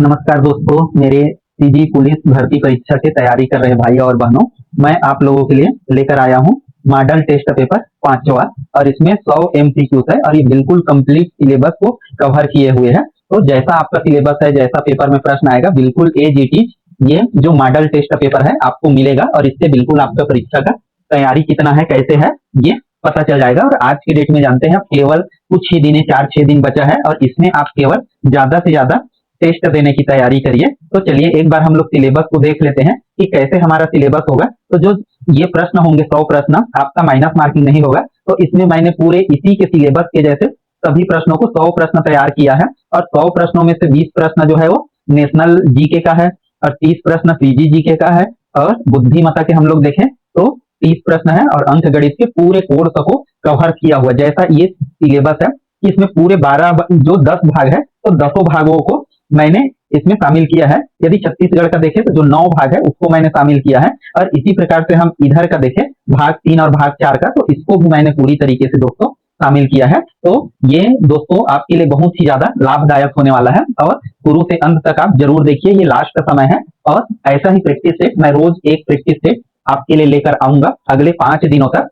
नमस्कार दोस्तों, मेरे सीजी पुलिस भर्ती परीक्षा की तैयारी कर रहे भाई और बहनों, मैं आप लोगों के लिए लेकर आया हूं मॉडल टेस्ट पेपर पांचवा। और इसमें 100 एमसीक्यूज है और ये बिल्कुल कंप्लीट सिलेबस को कवर किए हुए है। तो जैसा आपका सिलेबस है, जैसा पेपर में प्रश्न आएगा, बिल्कुल एजीटी ये जो मॉडल टेस्ट पेपर है आपको मिलेगा और इससे बिल्कुल आपका परीक्षा का तैयारी कितना है, कैसे है, ये पता चल जाएगा। और आज के डेट में जानते हैं केवल कुछ ही दिन, 4-6 दिन बचा है और इसमें आप केवल ज्यादा से ज्यादा टेस्ट देने की तैयारी करिए। तो चलिए एक बार हम लोग सिलेबस को देख लेते हैं कि कैसे हमारा सिलेबस होगा। तो जो ये प्रश्न होंगे 100 प्रश्न, आपका माइनस मार्किंग नहीं होगा। तो इसमें मैंने पूरे इसी के सिलेबस के जैसे सभी प्रश्नों को 100 प्रश्न तैयार किया है और 100 प्रश्नों में से 20 प्रश्न जो है वो नेशनल जीके का है और 30 प्रश्न सीजी जीके का है। और बुद्धिमत्ता के हम लोग देखें तो 30 प्रश्न है और अंक गणित के पूरे कोर्स को कवर किया हुआ। जैसा ये सिलेबस है कि इसमें पूरे 12 जो 10 भाग है तो 10 भागों को मैंने इसमें शामिल किया है। यदि छत्तीसगढ़ का देखें तो जो 9 भाग है उसको मैंने शामिल किया है। और इसी प्रकार से हम इधर का देखें भाग 3 और भाग 4 का, तो इसको भी मैंने पूरी तरीके से दोस्तों शामिल किया है। तो ये दोस्तों आपके लिए बहुत ही ज्यादा लाभदायक होने वाला है और शुरू से अंत तक आप जरूर देखिए। ये लास्ट का समय है और ऐसा ही प्रैक्टिस सेट मैं रोज एक प्रैक्टिस सेट आपके लिए लेकर आऊंगा अगले 5 दिनों तक।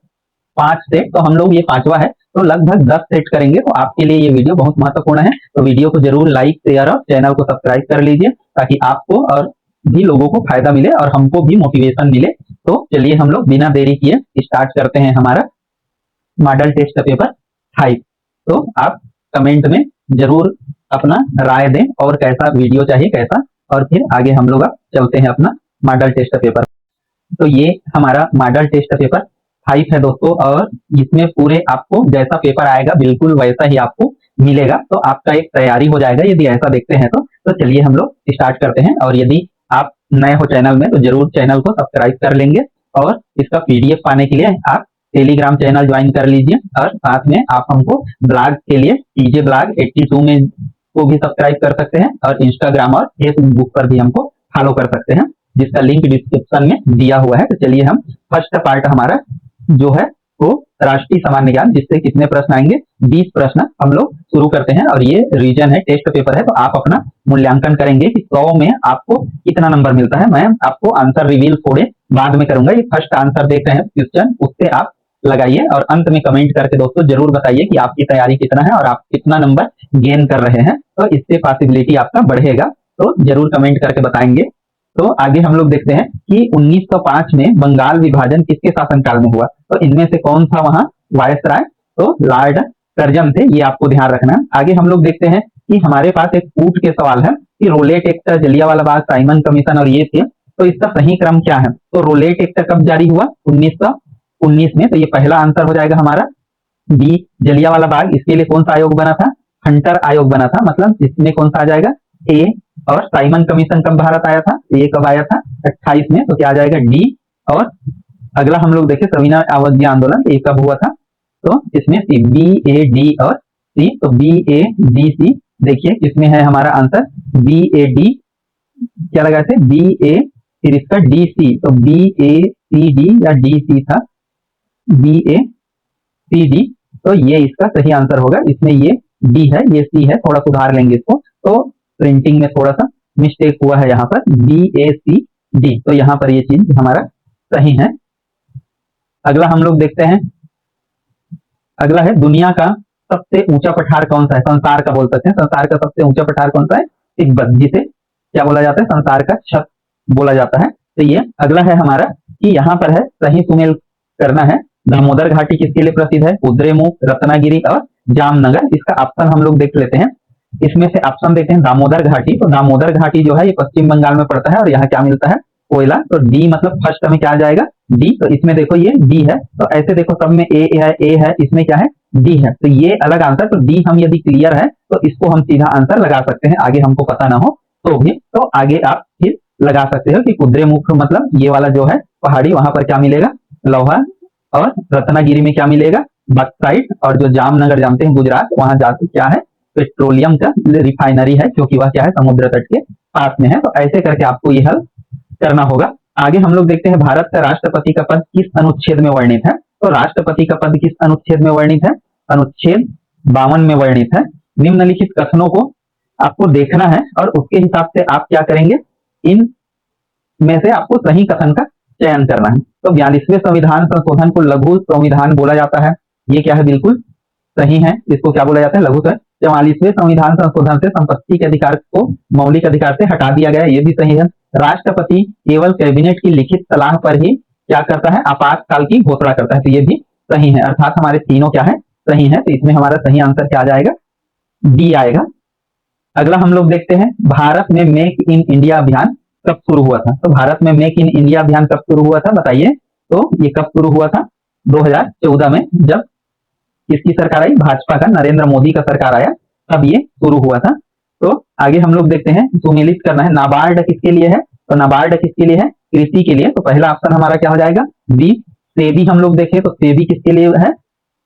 5 सेट, तो हम लोग ये पांचवा है तो लगभग 10 सेट करेंगे। तो आपके लिए ये वीडियो बहुत महत्वपूर्ण है, तो वीडियो को जरूर लाइक, शेयर और चैनल को सब्सक्राइब कर लीजिए ताकि आपको और भी लोगों को फायदा मिले और हमको भी मोटिवेशन मिले। तो चलिए हम लोग बिना देरी किए स्टार्ट करते हैं हमारा मॉडल टेस्ट पेपर 5। तो आप कमेंट में जरूर अपना राय दें और कैसा वीडियो चाहिए, कैसा, और फिर आगे हम लोग अब चलते हैं अपना मॉडल टेस्ट पेपर। तो ये हमारा मॉडल टेस्ट पेपर 5 है दोस्तों और इसमें पूरे आपको जैसा पेपर आएगा बिल्कुल वैसा ही आपको मिलेगा। तो आपका एक तैयारी हो जाएगा यदि ऐसा देखते हैं तो चलिए हम लोग स्टार्ट करते हैं। और यदि आप नए हो चैनल में तो जरूर चैनल को सब्सक्राइब कर लेंगे और इसका पीडीएफ पाने के लिए आप टेलीग्राम चैनल ज्वाइन कर लीजिए। और साथ में आप हमको ब्लॉग के लिए टीजे ब्लॉग 82 में को भी सब्सक्राइब कर सकते हैं और इंस्टाग्राम और फेसबुक पर भी हमको फॉलो कर सकते हैं, जिसका लिंक डिस्क्रिप्शन में दिया हुआ है। तो चलिए हम फर्स्ट पार्ट हमारा जो है वो राष्ट्रीय सामान्य ज्ञान, जिससे कितने प्रश्न आएंगे, 20 प्रश्न हम लोग शुरू करते हैं। और ये रीजन है, टेस्ट पेपर है, तो आप अपना मूल्यांकन करेंगे कि 100 में आपको कितना नंबर मिलता है। मैं आपको आंसर रिवील थोड़े बाद में करूंगा। ये फर्स्ट आंसर देख रहे हैं क्वेश्चन, उससे आप लगाइए और अंत में कमेंट करके दोस्तों जरूर बताइए कि आपकी तैयारी कितना है और आप कितना नंबर गेन कर रहे हैं। तो इससे पॉसिबिलिटी आपका बढ़ेगा, तो जरूर कमेंट करके बताएंगे। तो आगे हम लोग देखते हैं कि 1905 में बंगाल विभाजन किसके शासनकाल में हुआ। तो इनमें से कौन था वहां वायसराय, तो लॉर्ड कर्जन थे, ये आपको ध्यान रखना है। आगे हम लोग देखते हैं कि हमारे पास एक कूट के सवाल है कि roulette act, Jallianwala Bagh, Simon commission और ये थे, तो इसका सही क्रम क्या है। तो रोलेट एक्ट कब जारी हुआ, 1919 में, तो ये पहला आंसर हो जाएगा हमारा बी। जलियांवाला बाग, इसके लिए कौन सा आयोग बना था, हंटर आयोग बना था, मतलब इसमें कौन सा आ जाएगा ए। और साइमन कमीशन कब भारत आया था, ये कब आया था 28 में, तो क्या आ जाएगा डी। और अगला हम लोग देखें सविनय अवज्ञा आंदोलन, ये कब हुआ था, तो इसमें सी, बी ए डी और सी, तो बी ए डी सी। देखिए इसमें है हमारा आंसर बी ए डी, क्या लगा थे बी ए, फिर इसका डी सी, तो बी ए सी डी या डी सी था, बी ए सी डी, तो ये इसका सही आंसर होगा। इसमें ये डी है, ये सी है, थोड़ा सुधार लेंगे इसको, तो प्रिंटिंग में थोड़ा सा मिस्टेक हुआ है यहाँ पर, बी ए सी डी, तो यहाँ पर ये चीज हमारा सही है। अगला हम लोग देखते हैं, अगला है दुनिया का सबसे ऊंचा पठार कौन सा है, संसार का बोल सकते हैं, संसार का सबसे ऊंचा पठार कौन सा है, तिब्बत, जिसे क्या बोला जाता है, संसार का छत बोला जाता है। तो ये अगला है हमारा कि यहाँ पर है सही सुमेल करना है। दामोदर घाटी किसके लिए प्रसिद्ध है, कुद्रेमुख, रत्नागिरी और जामनगर। इसका ऑप्शन हम लोग देख लेते हैं। इसमें से ऑप्शन देते हैं दामोदर घाटी, तो दामोदर घाटी जो है ये पश्चिम बंगाल में पड़ता है और यहाँ क्या मिलता है, कोयला। तो डी मतलब फर्स्ट में क्या आ जाएगा, डी। तो इसमें देखो ये डी है, तो ऐसे देखो सब में ए है, इसमें क्या है डी है, तो ये अलग आंसर। तो डी हम यदि क्लियर है तो इसको हम सीधा आंसर लगा सकते हैं, आगे हमको पता ना हो तो भी। तो आगे आप फिर लगा सकते हो कि कुद्रेमुख मतलब ये वाला जो है पहाड़ी, वहां पर क्या मिलेगा, लोहा। और रत्नागिरी में क्या मिलेगा, बक्साइट। और जो जामनगर जानते हैं गुजरात, वहां जाके क्या है, पेट्रोलियम का रिफाइनरी है, क्योंकि वह क्या है समुद्र तट के पास में है। तो ऐसे करके आपको यह हल करना होगा। आगे हम लोग देखते हैं भारत का राष्ट्रपति का पद किस अनुच्छेद में वर्णित है। तो राष्ट्रपति का पद किस अनुच्छेद में वर्णित है, अनुच्छेद 52 में वर्णित है। निम्नलिखित कथनों को आपको देखना है और उसके हिसाब से आप क्या करेंगे, इन में से आपको सही कथन का चयन करना है। तो 42वें संविधान संशोधन को लघु संविधान बोला जाता है, ये क्या है, बिल्कुल सही है। इसको क्या बोला जाता है, लघु। 44वें संविधान संशोधन से संपत्ति के अधिकार को मौलिक अधिकार से हटा दिया गया, ये भी सही है। राष्ट्रपति केवल कैबिनेट की लिखित सलाह पर ही क्या करता है, आपातकाल की घोषणा करता है, तो ये भी सही है। अर्थात हमारे तीनों क्या है, सही है। तो इसमें हमारा सही आंसर क्या आ जाएगा, डी आएगा। अगला हम लोग देखते हैं, भारत में मेक इन इंडिया अभियान कब शुरू हुआ था। तो भारत में मेक इन इंडिया अभियान कब शुरू हुआ था, बताइए। तो ये कब शुरू हुआ था, 2014 में, जब किसकी सरकार आई, भाजपा का, नरेंद्र मोदी का सरकार आया, तब ये शुरू हुआ था। तो आगे हम लोग देखते हैं, सुमेलित करना है, नाबार्ड किसके लिए है, तो नाबार्ड किसके लिए है, कृषि के लिए। तो पहला ऑप्शन हमारा क्या हो जाएगा, बी। सेबी हम लोग देखें तो सेबी किसके लिए है,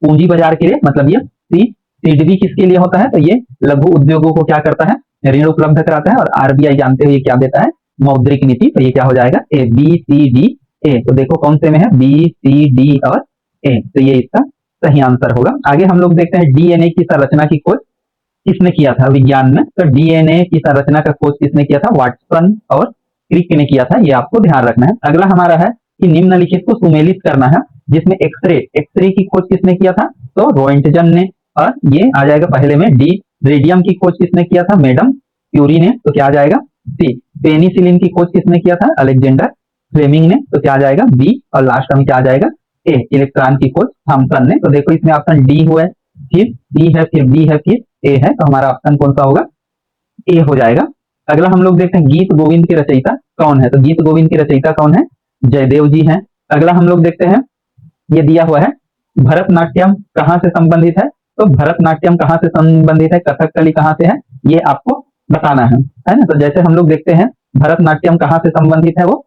पूंजी बाजार के लिए, मतलब ये सी। सीडबी किसके लिए होता है, तो ये लघु उद्योगों को क्या करता है, ऋण उपलब्ध कराता है। और आरबीआई जानते हो ये क्या देता है, मौद्रिक नीति। तो ये क्या हो जाएगा, ए, बी सी डी ए। तो देखो कौन से में है, बी सी डी और ए, तो ये इसका सही आंसर होगा। आगे हम लोग देखते हैं, डीएनए की संरचना की खोज किसने किया था विज्ञान में। तो डीएनए की संरचना का खोज किसने किया था, वाटसन और क्रिक ने किया था, ये आपको ध्यान रखना है। अगला हमारा है कि निम्नलिखित को सुमेलित करना है, जिसमें एक्सरे की खोज किसने किया था, तो रोएंटजन ने। और ये आ जाएगा पहले में डी। रेडियम की खोज किसने किया था, मैडम क्यूरी ने, तो क्या आ जाएगा, सी। पेनिसिलिन की खोज किसने किया था, अलेक्जेंडर फ्लेमिंग ने, तो क्या आ जाएगा, बी। और लास्ट में क्या आ जाएगा, ए। इलेक्ट्रॉन की खोज थॉमसन ने। तो देखो इसमें ऑप्शन डी हुआ है, फिर सी है, फिर बी है, फिर ए है। तो हमारा ऑप्शन कौन सा होगा, ए हो जाएगा। अगला हम लोग देखते हैं, गीत गोविंद के रचयिता कौन है। तो गीत गोविंद के रचयिता कौन है, जयदेव जी हैं। अगला हम लोग देखते हैं, ये दिया हुआ है, भरतनाट्यम कहाँ से संबंधित है। तो भरतनाट्यम कहाँ से संबंधित है, कथकली कहाँ से है, ये आपको बताना है ना। तो जैसे हम लोग देखते हैं, भरतनाट्यम कहाँ से संबंधित है, वो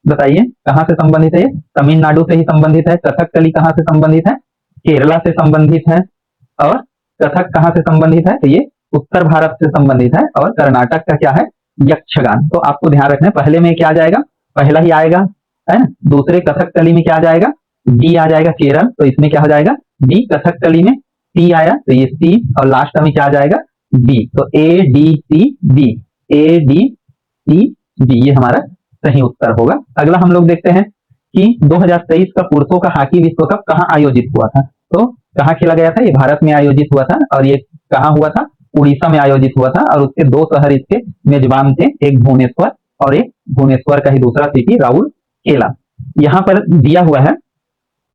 बताइए कहाँ से संबंधित है, ये तमिलनाडु से ही संबंधित है। कथकली कहाँ से संबंधित है, केरला से संबंधित है। और कथक कहाँ से संबंधित है, तो ये उत्तर भारत से संबंधित है। और कर्नाटक का क्या है, यक्षगान। तो आपको ध्यान रखना है, पहले में क्या आ जाएगा, पहला ही आएगा, है ना। दूसरे कथकली में क्या आ जाएगा, डी आ जाएगा, केरल। तो इसमें क्या हो जाएगा, डी। कथकली में सी आया, तो ये सी। और लास्ट में क्या आ जाएगा, बी। तो A D C D, A D C D, ये हमारा सही उत्तर होगा। अगला हम लोग देखते हैं कि 2023 का पुरुषों का हॉकी विश्व कप कहाँ आयोजित हुआ था। तो कहाँ खेला गया था, ये भारत में आयोजित हुआ था। और ये कहाँ हुआ था, उड़ीसा में आयोजित हुआ था। और उसके दो शहर इसके मेजबान थे, एक भुवनेश्वर और एक भुवनेश्वर का ही दूसरा सिटी राउरकेला। यहाँ पर दिया हुआ है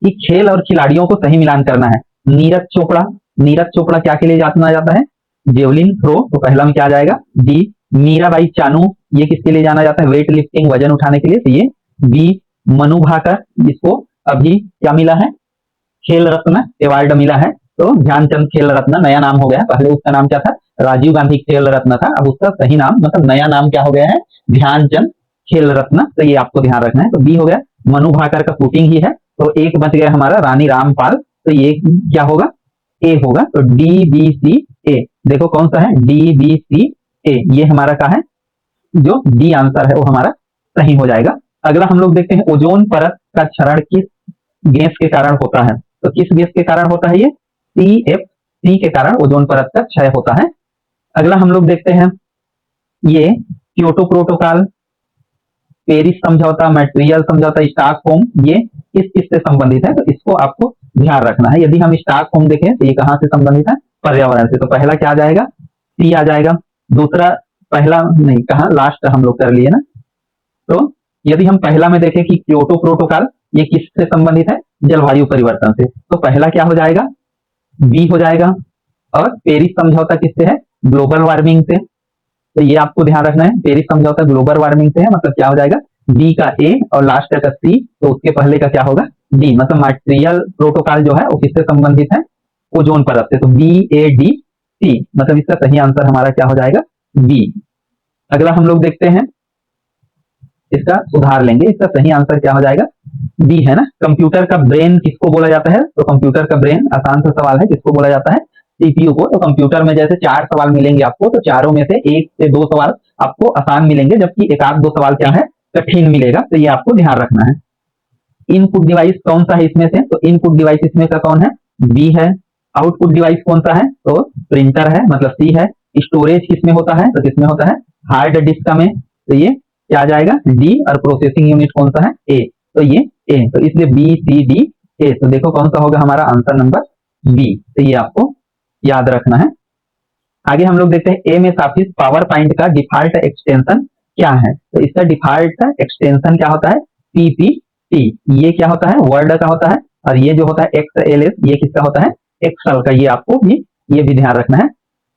कि खेल और खिलाड़ियों को सही मिलान करना है। नीरज चोपड़ा क्या के लिए जाना जाता है, जेवलिन थ्रो। तो पहला में क्या आ जाएगा, डी। मीराबाई चानू, ये किसके लिए जाना जाता है, वेट लिफ्टिंग, वजन उठाने के लिए, तो ये बी। मनु भाकर, जिसको अभी क्या मिला है, खेल रत्न अवार्ड मिला है। तो ध्यानचंद खेल रत्न नया नाम हो गया, पहले उसका नाम क्या था, राजीव गांधी खेल रत्न था। अब उसका सही नाम, मतलब नया नाम क्या हो गया है, ध्यानचंद खेल रत्न। तो ये आपको ध्यान रखना है। तो बी हो गया, मनु भाकर का शूटिंग ही है। तो एक बच गया हमारा, रानी रामपाल। तो ये क्या होगा, ए होगा। तो डी बी सी ए, देखो कौन सा है, डी बी सी ए, ये हमारा क्या है, जो डी आंसर है वो हमारा सही हो जाएगा। अगला हम लोग देखते हैं, ओजोन परत का क्षरण किस गैस के कारण होता है। तो किस गैस के कारण होता है, ये CFC के कारण ओजोन परत का क्षय होता है। अगला हम लोग देखते हैं, ये क्योटो प्रोटोकॉल, पेरिस समझौता, मॉन्ट्रियल समझौता, स्टॉकहोम, ये किस से संबंधित है। तो इसको आपको ध्यान रखना है। यदि हम स्टॉकहोम देखें तो ये कहाँ से संबंधित है, पर्यावरण से। तो पहला क्या आ जाएगा, सी आ जाएगा। दूसरा, पहला नहीं कहा, लास्ट हम लोग कर लिए ना। तो यदि हम पहला में देखें कि क्योटो प्रोटोकॉल ये किससे संबंधित है, जलवायु परिवर्तन से, तो पहला क्या हो जाएगा, बी हो जाएगा। और पेरिस समझौता किससे है, ग्लोबल वार्मिंग से। तो ये आपको ध्यान रखना है, पेरिस समझौता ग्लोबल वार्मिंग से है, मतलब क्या हो जाएगा, बी का ए और लास्ट का सी। तो उसके पहले का क्या होगा, डी। मतलब मॉन्ट्रियल प्रोटोकॉल जो है वो किससे संबंधित है, ओजोन परत से। तो बी ए डी सी, मतलब इसका सही आंसर हमारा क्या हो जाएगा, बी। अगला हम लोग देखते हैं, इसका सुधार लेंगे, इसका सही आंसर क्या हो जाएगा, बी है ना। कंप्यूटर का ब्रेन किसको बोला जाता है। तो कंप्यूटर का ब्रेन, आसान सा सवाल है, किसको बोला जाता है, सीपीयू को। तो कंप्यूटर में जैसे 4 सवाल मिलेंगे आपको, तो चारों में से 1 से 2 सवाल आपको आसान मिलेंगे, जबकि 1 आध 2 सवाल क्या है, कठिन मिलेगा। तो ये आपको ध्यान रखना है। इनपुट डिवाइस कौन सा है इसमें से, तो इनपुट डिवाइस इसमें का कौन है, बी है। आउटपुट डिवाइस कौन सा है, तो प्रिंटर है, मतलब सी है। स्टोरेज किसमें होता है, तो किसमें होता है, हार्ड डिस्क में, तो ये क्या आ जाएगा, डी, और प्रोसेसिंग यूनिट कौन सा है, ए, तो ये ए, तो इसलिए बी सी डी ए, तो देखो कौन सा होगा हमारा आंसर नंबर बी, तो ये आपको याद रखना है। आगे हम लोग देखते हैं M S Office PowerPoint का डिफॉल्ट एक्सटेंशन क्या है, तो इसका डिफॉल्ट एक्सटेंशन क्या होता है, पीपीटी, ये क्या होता है, वर्ड का होता है, और ये जो होता है एक्सएलएस, ये किसका होता है, एक्सेल का, ये आपको भी ये भी ध्यान रखना है।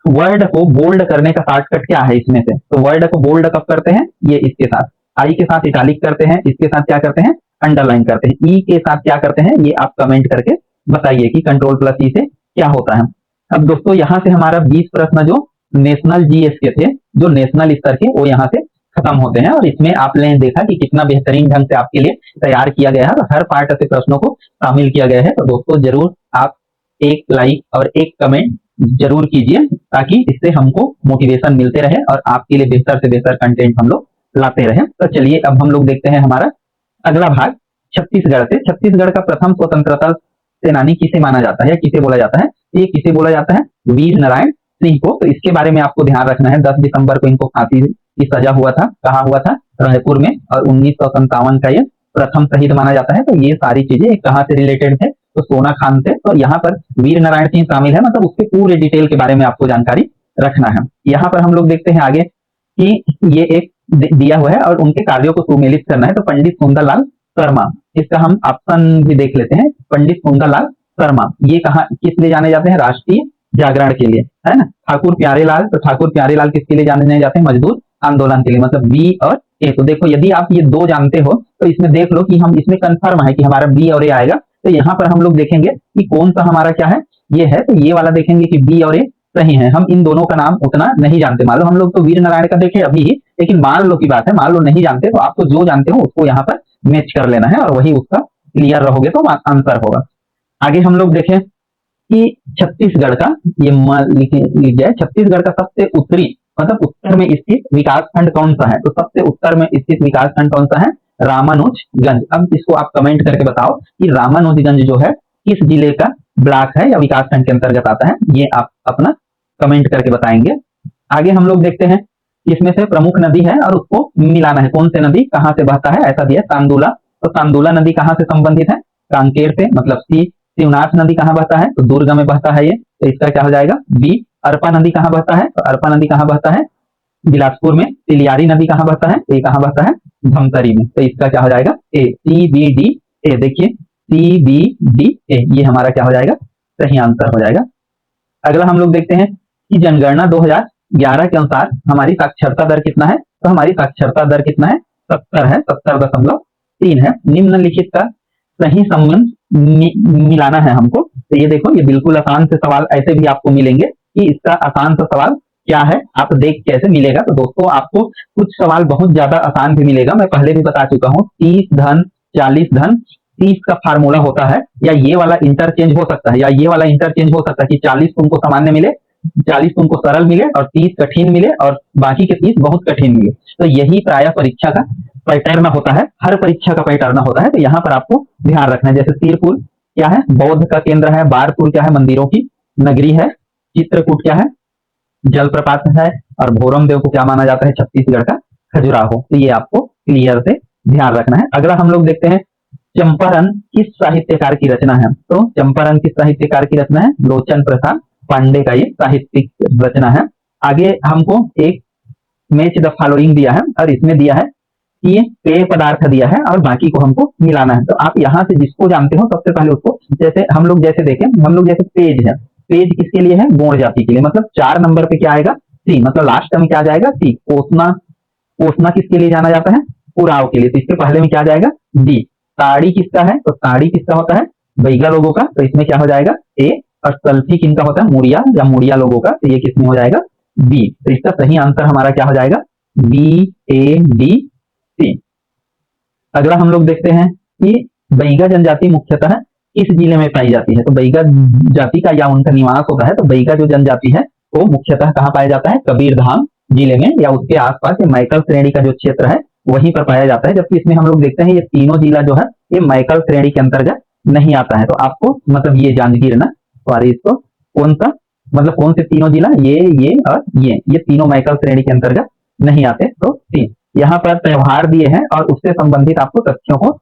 वर्ड को बोल्ड करने का शॉर्टकट क्या है इसमें से, तो वर्ड को बोल्ड कब करते हैं, ये इसके साथ, आई के साथ इटालिक करते हैं, इसके साथ क्या करते हैं, अंडरलाइन करते हैं, ई के साथ क्या करते हैं, ये आप कमेंट करके बताइए कि कंट्रोल प्लस ई से क्या होता है। अब दोस्तों यहाँ से हमारा 20 प्रश्न जो नेशनल जीएस के थे, जो नेशनल स्तर के, वो यहाँ से खत्म होते हैं, और इसमें आपने देखा कि कितना बेहतरीन ढंग से आपके लिए तैयार किया गया है, हर पार्ट से प्रश्नों को शामिल किया गया है। तो दोस्तों जरूर आप एक लाइक और एक कमेंट जरूर कीजिए, ताकि इससे हमको मोटिवेशन मिलते रहे और आपके लिए बेहतर से बेहतर कंटेंट हम लोग लाते रहे। तो चलिए अब हम लोग देखते हैं हमारा अगला भाग छत्तीसगढ़ से। छत्तीसगढ़ का प्रथम स्वतंत्रता सेनानी किसे माना जाता है, किसे बोला जाता है, ये किसे बोला जाता है, वीर नारायण सिंह को। तो इसके बारे में आपको ध्यान रखना है, 10 दिसंबर को इनको फांसी की सजा हुआ था, कहाँ हुआ था, रायपुर में, और 1957 का ये प्रथम शहीद माना जाता है। तो ये सारी चीजें कहाँ से रिलेटेड थे, तो सोना खान से। तो यहाँ पर वीर नारायण सिंह शामिल है, मतलब उसके पूरे डिटेल के बारे में आपको जानकारी रखना है। यहाँ पर हम लोग देखते हैं आगे कि ये एक दिया हुआ है और उनके कार्यों को सुमेलित करना है, तो पंडित सुंदरलाल शर्मा, इसका हम ऑप्शन भी देख लेते हैं। पंडित सुंदरलाल शर्मा ये कहाँ किस लिए जाने जाते हैं, राष्ट्रीय जागरण के लिए, है ना। ठाकुर प्यारेलाल, तो ठाकुर प्यारेलाल किसके लिए जाने जाते हैं, मजदूर आंदोलन के लिए, मतलब बी और ए। तो देखो यदि आप ये दो जानते हो तो इसमें देख लो कि हम इसमें कंफर्म है कि हमारा बी और ए आएगा। तो यहाँ पर हम लोग देखेंगे कि कौन सा हमारा क्या है, ये है, तो ये वाला देखेंगे कि बी और ए सही है। हम इन दोनों का नाम उतना नहीं जानते, मान लो हम लोग तो वीर नारायण का देखे अभी ही, लेकिन मान लो की बात है, मान लो नहीं जानते, तो आपको जो जानते हो उसको यहाँ पर मैच कर लेना है और वही उसका क्लियर रहोगे तो आंसर होगा। आगे हम लोग देखें कि छत्तीसगढ़ का, ये लिख जाए, छत्तीसगढ़ का सबसे उत्तरी मतलब उत्तर में स्थित विकास खंड कौन सा है, तो सबसे उत्तर में स्थित विकास खंड कौन सा है, रामानुजगंज। अब इसको आप कमेंट करके बताओ कि रामानुजगंज जो है किस जिले का ब्लॉक है या विकास खंड के अंतर्गत आता है, ये आप अपना कमेंट करके बताएंगे। आगे हम लोग देखते हैं इसमें से प्रमुख नदी है और उसको मिलाना है, कौन से नदी कहाँ से बहता है, ऐसा दिया तांदुला। तो तांदुला नदी कहाँ से संबंधित है, कांकेर से, मतलब सी। शिवनाथ नदी कहाँ बहता है, तो दुर्ग में बहता है ये, तो इसका क्या हो जाएगा बी। अरपा नदी कहाँ बहता है, तो अरपा नदी कहाँ बहता है, बिलासपुर में। तिलियारी नदी कहाँ बहता है, ये कहाँ बहता है, धमतरी में, तो इसका क्या हो जाएगा ए, सी बी डी ए। देखिए सी बी डी ए, ये हमारा क्या हो जाएगा, सही आंसर हो जाएगा। अगला हम लोग देखते हैं कि जनगणना 2011 के अनुसार हमारी साक्षरता दर कितना है, तो हमारी साक्षरता दर कितना है, 70 है, 70.3 है। निम्नलिखित का सही संबंध मिलाना है हमको। तो ये देखो, ये बिल्कुल आसान से सवाल ऐसे भी आपको मिलेंगे कि इसका आसान सा सवाल क्या है, आप देख कैसे मिलेगा। तो दोस्तों आपको कुछ सवाल बहुत ज्यादा आसान भी मिलेगा, मैं पहले भी बता चुका हूँ। 30 धन 40 धन 30 का फार्मूला होता है, या ये वाला इंटरचेंज हो सकता है, या ये वाला इंटरचेंज हो सकता है कि 40 तुमको सामान्य मिले, 40 तुमको सरल मिले और 30 कठिन मिले और बाकी के 30 बहुत कठिन मिले। तो यही प्राय परीक्षा का पैटर्न होता है, हर परीक्षा का पैटर्न होता है। तो यहाँ पर आपको ध्यान रखना है, जैसे तीरपुर क्या है, बौद्ध का केंद्र है, बारपुर क्या है, मंदिरों की नगरी है, चित्रकूट क्या है, जलप्रपात है, और भोरम देव को क्या माना जाता है, छत्तीसगढ़ का खजुराहो। तो ये आपको क्लियर से ध्यान रखना है। अगला हम लोग देखते हैं चंपारण किस साहित्यकार की रचना है, तो चंपारण किस साहित्यकार की रचना है, लोचन प्रसाद पांडे का ये साहित्यिक रचना है। आगे हमको एक मैच द फॉलोइंग दिया है और इसमें दिया है कि ये पेय पदार्थ दिया है और बाकी को हमको मिलाना है। तो आप यहाँ से जिसको जानते हो सबसे पहले उसको, जैसे हम लोग जैसे देखें, हम लोग जैसे पेज है, पेज किसके लिए है, गौड़ जाति के लिए, मतलब 4 नंबर पे क्या आएगा, सी, मतलब लास्ट में क्या जाएगा सी। ओसना, ओसना किसके लिए जाना जाता है, पुराव के लिए, तो इसके पहले में क्या जाएगा डी। साड़ी किसका है, तो साड़ी किसका होता है, बैगा लोगों का, तो इसमें क्या हो जाएगा ए। और सल्फी किनका होता है, मुड़िया या मुड़िया लोगों का, तो ये किसमें हो जाएगा बी। तो इसका सही आंसर हमारा क्या हो जाएगा बी ए डी सी। अगला हम लोग देखते हैं कि बैगा जनजाति मुख्यतः किस जिले में पाई जाती है, तो बैगा जाति का या उनका निवास होता है, तो बैगा जो जनजाति है वो मुख्यतः कहाँ पाया जाता है, कबीरधाम जिले में या उसके आसपास, मैकल श्रेणी का जो क्षेत्र है वहीं पर पाया जाता है। जबकि इसमें हम लोग देखते हैं ये तीनों जिला जो है ये मैकल श्रेणी के अंतर्गत नहीं आता है। तो आपको मतलब ये जांजगीर ना, सॉरी इसको कौन सा मतलब कौन से तीनों जिला, ये और ये तीनों मैकल श्रेणी के अंतर्गत नहीं आते। तो तीन यहाँ पर त्योहार दिए हैं और उससे संबंधित आपको तथ्यों को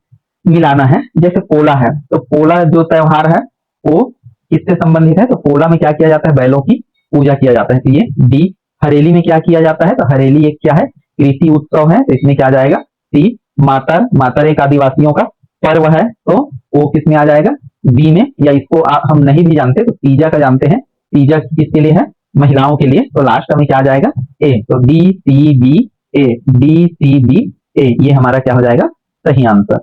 मिलाना है। जैसे पोला है, तो पोला जो त्योहार है वो किससे संबंधित है, तो पोला में क्या किया जाता है, बैलों की पूजा किया जाता है, तो ये डी। हरेली में क्या किया जाता है, तो हरेली एक क्या है, कृषि उत्सव है, तो इसमें क्या जाएगा, सी। मातर, मातर एक आदिवासियों का पर्व है, तो वो किस में आ जाएगा, बी में। या इसको हम नहीं भी जानते तो तीजा का जानते हैं, तीजा किसके लिए है, महिलाओं के लिए, तो लास्ट में क्या आ जाएगा, ए। तो डी सी बी ए, डी सी बी ए, ये हमारा क्या हो जाएगा, सही आंसर।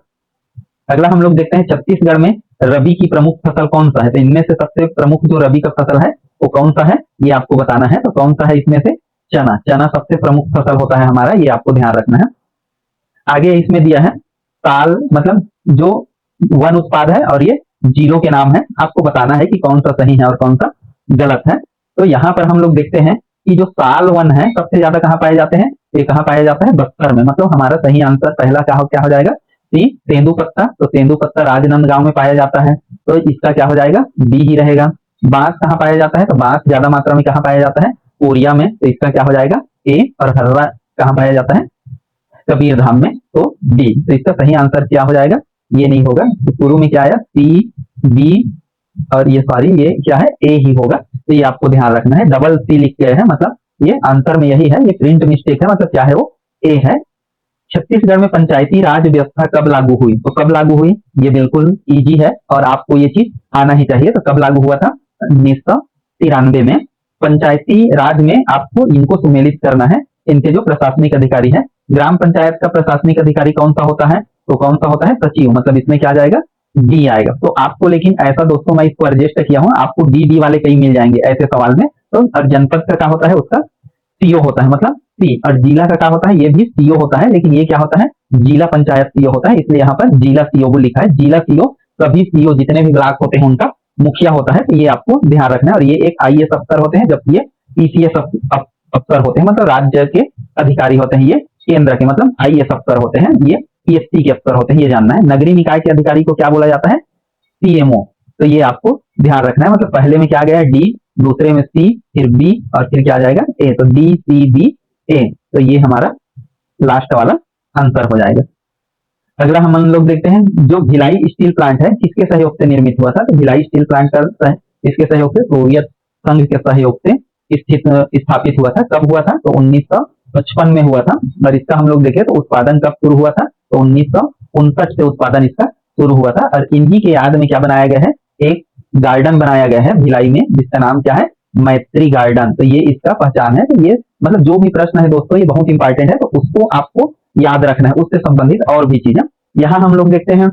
अगला हम लोग देखते हैं छत्तीसगढ़ में रबी की प्रमुख फसल कौन सा है, तो इनमें से सबसे प्रमुख जो रबी का फसल है वो कौन सा है, ये आपको बताना है। तो कौन सा है इसमें से, चना। चना सबसे प्रमुख फसल होता है हमारा, ये आपको ध्यान रखना है। आगे इसमें दिया है साल, मतलब जो वन उत्पाद है, और ये जिलों के नाम है, आपको बताना है कि कौन सा सही है और कौन सा गलत है। तो यहाँ पर हम लोग देखते हैं कि जो साल वन है सबसे ज्यादा कहाँ पाए जाते हैं, ये कहाँ पाया जाता है, बस्तर में। मतलब हमारा सही आंसर पहला क्या हो जाएगा, सी तेंदुपत्ता। तो तेंदुपत्ता राजनांदगांव में पाया जाता है, तो इसका क्या हो जाएगा, बी ही रहेगा। बांस कहाँ पाया जाता है, तो बांस ज्यादा मात्रा में कहाँ पाया जाता है, कोरिया में, तो इसका क्या हो जाएगा, ए। और हर्रा कहाँ पाया जाता है, कबीरधाम में, तो डी। तो इसका सही आंसर क्या हो जाएगा, ये नहीं होगा। तो शुरू में क्या आया, सी बी, और ये सॉरी ये क्या है, ए ही होगा। तो ये आपको ध्यान रखना है, डबल सी लिख गए हैं, मतलब ये आंसर में यही है, ये प्रिंट मिस्टेक है, मतलब क्या है वो, ए है। छत्तीसगढ़ में पंचायती राज व्यवस्था कब लागू हुई, तो कब लागू हुई, ये बिल्कुल इजी है और आपको ये चीज आना ही चाहिए। तो कब लागू हुआ था, 1993 में। पंचायती राज में आपको इनको सुमेलित करना है, इनके जो प्रशासनिक अधिकारी है। ग्राम पंचायत का प्रशासनिक अधिकारी कौन सा होता है, तो कौन सा होता है, सचिव। मतलब इसमें क्या जाएगा, डी आएगा। तो आपको लेकिन ऐसा दोस्तों, मैं इसको एडजस्ट किया हूँ, आपको डी वाले कई मिल जाएंगे ऐसे सवाल में। तो और जनपद का क्या होता है, उसका सीओ होता है, मतलब सी। और जिला का क्या होता है, ये भी सीओ होता है, लेकिन ये क्या होता है, जिला पंचायत सीओ होता है, इसलिए यहाँ पर जिला सीओ को लिखा है। जिला सीओ सभी सीओ जितने भी ब्लॉक होते हैं उनका मुखिया होता है, तो ये आपको ध्यान रखना है। और ये एक आईएएस अफसर होते हैं, जबकि ये ईसीएस अफसर होते हैं, मतलब राज्य के अधिकारी होते हैं। ये केंद्र के मतलब आईएएस अफसर होते हैं, ये ईएसटी के अफसर होते हैं, ये जानना है। नगरीय निकाय के अधिकारी को क्या बोला जाता है, सीएमओ। तो ये आपको ध्यान रखना है, मतलब पहले में क्या गया है, डी, दूसरे में सी, फिर बी, और फिर क्या आ जाएगा, ए। तो डी सी बी ए, तो ये हमारा लास्ट वाला आंसर हो जाएगा। अगला हम लोग देखते हैं, जो भिलाई स्टील प्लांट है किसके सहयोग से निर्मित हुआ था, तो भिलाई स्टील प्लांट का इसके सहयोग से, सोवियत संघ के सहयोग से स्थापित हुआ था। कब हुआ था, तो 1955 में हुआ था। और इसका हम लोग देखें तो उत्पादन कब शुरू हुआ था, तो 1959 से उत्पादन इसका शुरू हुआ था। और इन्हीं के याद में क्या बनाया गया है, एक गार्डन बनाया गया है भिलाई में, जिसका नाम क्या है, मैत्री गार्डन। तो ये इसका पहचान है। तो ये मतलब जो भी प्रश्न है दोस्तों, ये बहुत इंपॉर्टेंट है, तो उसको आपको याद रखना है, उससे संबंधित और भी चीजें। यहाँ हम लोग देखते हैं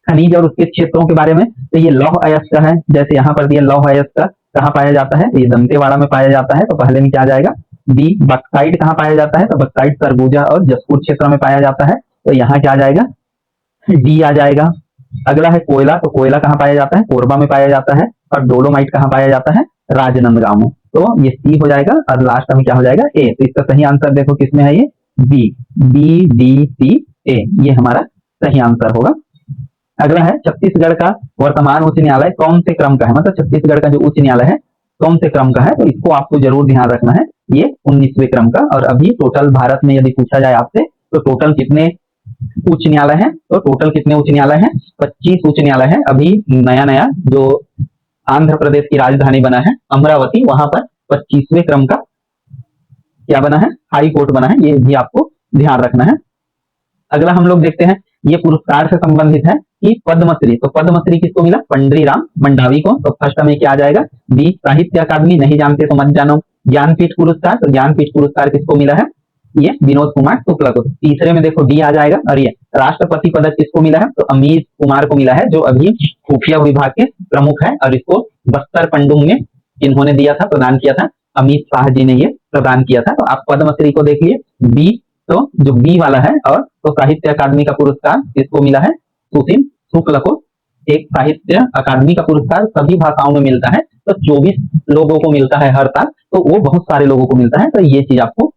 खनिज और उसके क्षेत्रों के बारे में। तो ये लौह अयस्क का है, जैसे यहाँ पर दिया लौह अयस्क का कहाँ पाया जाता है, ये दंतेवाड़ा में पाया जाता है। तो पहले में क्या आ जाएगा, बी। बक्साइट कहाँ पाया जाता है, तो बक्साइट सरगुजा और जसपुर क्षेत्र में पाया जाता है, तो यहाँ क्या आ जाएगा, डी आ जाएगा। अगला है कोयला, तो कोयला कहाँ पाया जाता है, कोरबा में पाया जाता है। और डोलोमाइट कहाँ पाया जाता है, राजनांदगांव में। तो ये सी हो जाएगा और लास्ट में क्या हो जाएगा, ए। तो इसका सही आंसर देखो किसमें है, ये बी, बी डी सी ए, ये हमारा सही आंसर होगा। अगला है छत्तीसगढ़ का वर्तमान उच्च न्यायालय कौन से क्रम का है, मतलब छत्तीसगढ़ का जो उच्च न्यायालय है कौन से क्रम का है, तो इसको आपको जरूर ध्यान रखना है, ये 19वें क्रम का। और अभी टोटल भारत में यदि पूछा जाए आपसे, तो टोटल कितने उच्च न्यायालय है, तो टोटल कितने उच्च न्यायालय है, 25 उच्च न्यायालय है। अभी नया नया जो आंध्र प्रदेश की राजधानी बना है अमरावती, वहां पर 25वें क्रम का क्या बना है, हाई कोर्ट बना है, ये भी आपको ध्यान रखना है। अगला हम लोग देखते हैं, ये पुरस्कार से संबंधित है कि पद्मश्री, तो पद्मश्री किसको मिला, पंडरीराम मंडावी को। तो फर्स्ट में क्या आ जाएगा, बी। साहित्य अकादमी, नहीं जानते तो मत जानो। ज्ञानपीठ पुरस्कार, तो ज्ञानपीठ पुरस्कार किसको मिला है, ये विनोद कुमार शुक्ला को। तीसरे में देखो डी आ जाएगा। और ये राष्ट्रपति पदक किसको मिला है, तो अमित कुमार को मिला है, जो अभी खुफिया विभाग के प्रमुख है। और इसको बस्तर पंडुंग में इन्होंने दिया था, प्रदान किया था, अमित शाह जी ने ये प्रदान किया था। तो आप पद्मश्री को देखिए, बी। तो जो बी वाला है, और तो साहित्य अकादमी का पुरस्कार किसको मिला है, सुशील शुक्ल को। एक साहित्य अकादमी का पुरस्कार सभी भाषाओं में मिलता है, तो 24 लोगों को मिलता है हर साल, तो वो बहुत सारे लोगों को मिलता है। तो ये चीज आपको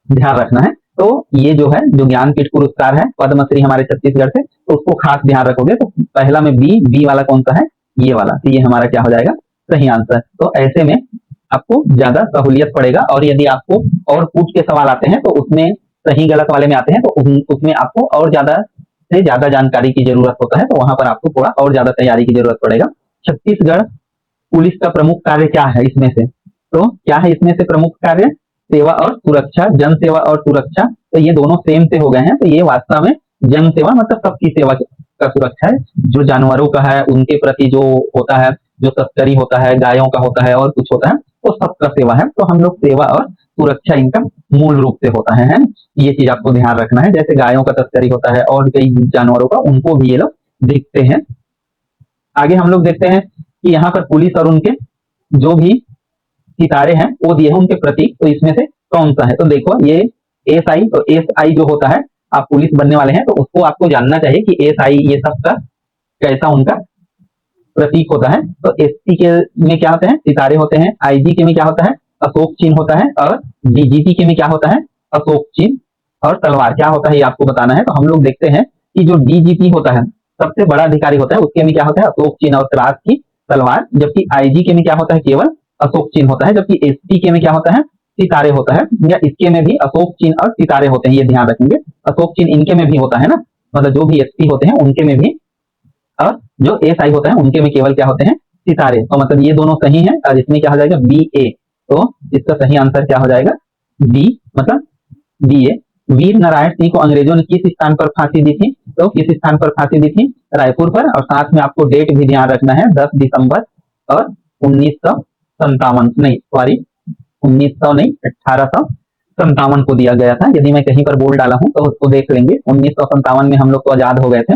ध्यान रखना है। तो ये जो है, जो ज्ञानपीठ पुरस्कार है पद्मश्री हमारे छत्तीसगढ़ से, तो उसको खास ध्यान रखोगे। तो पहला में बी, बी वाला कौन सा है, ये वाला। तो ये हमारा क्या हो जाएगा, सही आंसर। तो ऐसे में आपको ज्यादा सहूलियत पड़ेगा, और यदि आपको और पूछ के सवाल आते हैं तो उसमें सही गलत वाले में आते हैं तो उसमें आपको और ज्यादा से ज्यादा जानकारी की जरूरत होता है, तो वहां पर आपको थोड़ा और ज्यादा तैयारी की जरूरत पड़ेगा। छत्तीसगढ़ पुलिस का प्रमुख कार्य क्या है इसमें से? तो क्या है इसमें से प्रमुख कार्य? सेवा और सुरक्षा, जन सेवा और सुरक्षा। तो ये दोनों सेम से हो गए हैं, तो ये वास्तव में जन सेवा मतलब सबकी सेवा का सुरक्षा है। जो जानवरों का है उनके प्रति जो होता है, जो तस्करी होता है, गायों का होता है और कुछ होता है, तो सबका सेवा है। तो हम लोग सेवा और सुरक्षा इनका मूल रूप से होता है ना? ये चीज आपको ध्यान रखना है। जैसे गायों का तस्करी होता है और कई जानवरों का, उनको भी ये लोग देखते हैं। आगे हम लोग देखते हैं कि यहाँ पर पुलिस और उनके जो भी सितारे हैं वो दिए हैं उनके प्रतीक, तो इसमें से कौन सा है? तो देखो ये एस आई, तो एस आई जो होता है, आप पुलिस बनने वाले हैं तो उसको आपको जानना चाहिए कि एस आई ये सब का कैसा उनका प्रतीक होता है। तो एसपी के में क्या होते हैं? सितारे होते हैं। आईजी के में क्या होता है? अशोक चिन्ह होता है। और डीजीपी के में क्या होता है? अशोक चिन्ह और तलवार। क्या होता है ये आपको बताना है। तो हम लोग देखते हैं कि जो डीजीपी होता है, सबसे बड़ा अधिकारी होता है, उसके में क्या होता है? अशोक चिन्ह और राज की तलवार। जबकि आईजी के में क्या होता है? केवल अशोक चिन्ह होता है। जबकि एसपी के में क्या होता है? सितारे होता है। या इसके में भी अशोक चिन्ह और सितारे होते हैं, ये ध्यान रखेंगे। अशोक चिन्ह इनके में भी होता है ना, मतलब जो भी एसपी होते हैं उनके में भी, और जो एस आई होता है उनके में केवल क्या होते हैं? सितारे। तो मतलब ये दोनों सही है, और इसमें क्या हो जाएगा? बी ए। तो इसका सही आंसर क्या हो जाएगा? बी, मतलब बी ए। वीर नारायण सिंह को अंग्रेजों ने किस स्थान पर फांसी दी थी? तो किस स्थान पर फांसी दी थी? रायपुर पर। और साथ में आपको डेट भी ध्यान रखना है, 10 दिसंबर और 1957, नहीं सॉरी 1900 नहीं, 1857 को दिया गया था। यदि मैं कहीं पर बोल डाला हूं तो उसको देख लेंगे। 1957 में हम लोग तो आजाद हो गए थे।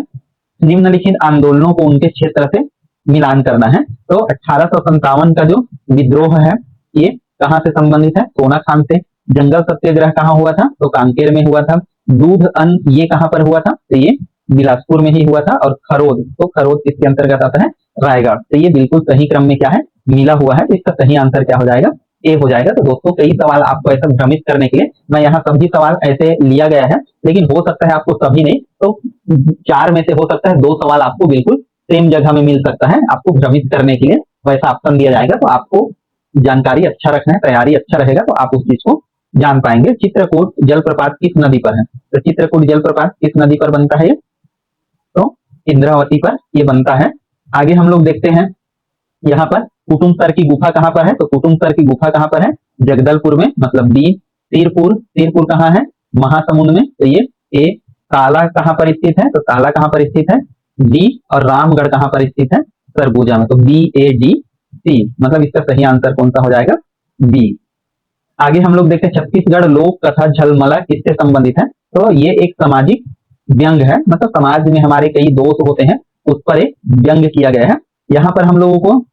निम्नलिखित आंदोलनों को उनके क्षेत्र से मिलान करना है। तो 1857 का जो विद्रोह है ये कहाँ से संबंधित है? सोना खान से। जंगल सत्याग्रह कहाँ हुआ था? तो कांकेर में हुआ था। दूध अन्न ये कहाँ पर हुआ था? तो ये बिलासपुर में ही हुआ था। और खरोद, तो खरोद किसके अंतर्गत आता है? रायगढ़। तो ये बिल्कुल सही क्रम में क्या है? मिला हुआ है। तो इसका सही आंसर क्या हो जाएगा? ए हो जाएगा। तो दोस्तों कई सवाल आपको ऐसा भ्रमित करने के लिए मैं यहाँ सभी सवाल ऐसे लिया गया है, लेकिन हो सकता है आपको सभी नहीं, तो 4 में से हो सकता है 2 सवाल आपको बिल्कुल सेम जगह में मिल सकता है। आपको भ्रमित करने के लिए वैसा ऑप्शन दिया जाएगा। तो आपको जानकारी अच्छा रखना है, तैयारी अच्छा रहेगा तो आप उस चीज को जान पाएंगे। चित्रकूट जलप्रपात किस नदी पर है? तो चित्रकूट जलप्रपात किस नदी पर बनता है? तो इंद्रावती पर ये बनता है। आगे हम लोग देखते हैं यहाँ पर कुटुम्बसर की गुफा कहाँ पर है? तो कुटुम्बसर की गुफा कहाँ पर है? जगदलपुर में, मतलब बी। तीरपुर, तीरपुर कहाँ है? महासमुंद में। तो ये ए। ताला कहाँ पर स्थित है? तो ताला कहाँ पर स्थित है? डी। और रामगढ़ कहाँ पर स्थित है? सरगुजा में। तो बी ए डी सी, मतलब इसका सही आंसर कौन सा हो जाएगा? बी। आगे हम लोग देखते हैं छत्तीसगढ़ लोक कथा झलमला किससे संबंधित है? तो ये एक सामाजिक व्यंग है, मतलब समाज में हमारे कई दोष होते हैं उस पर एक व्यंग किया गया है। यहाँ पर हम लोगों को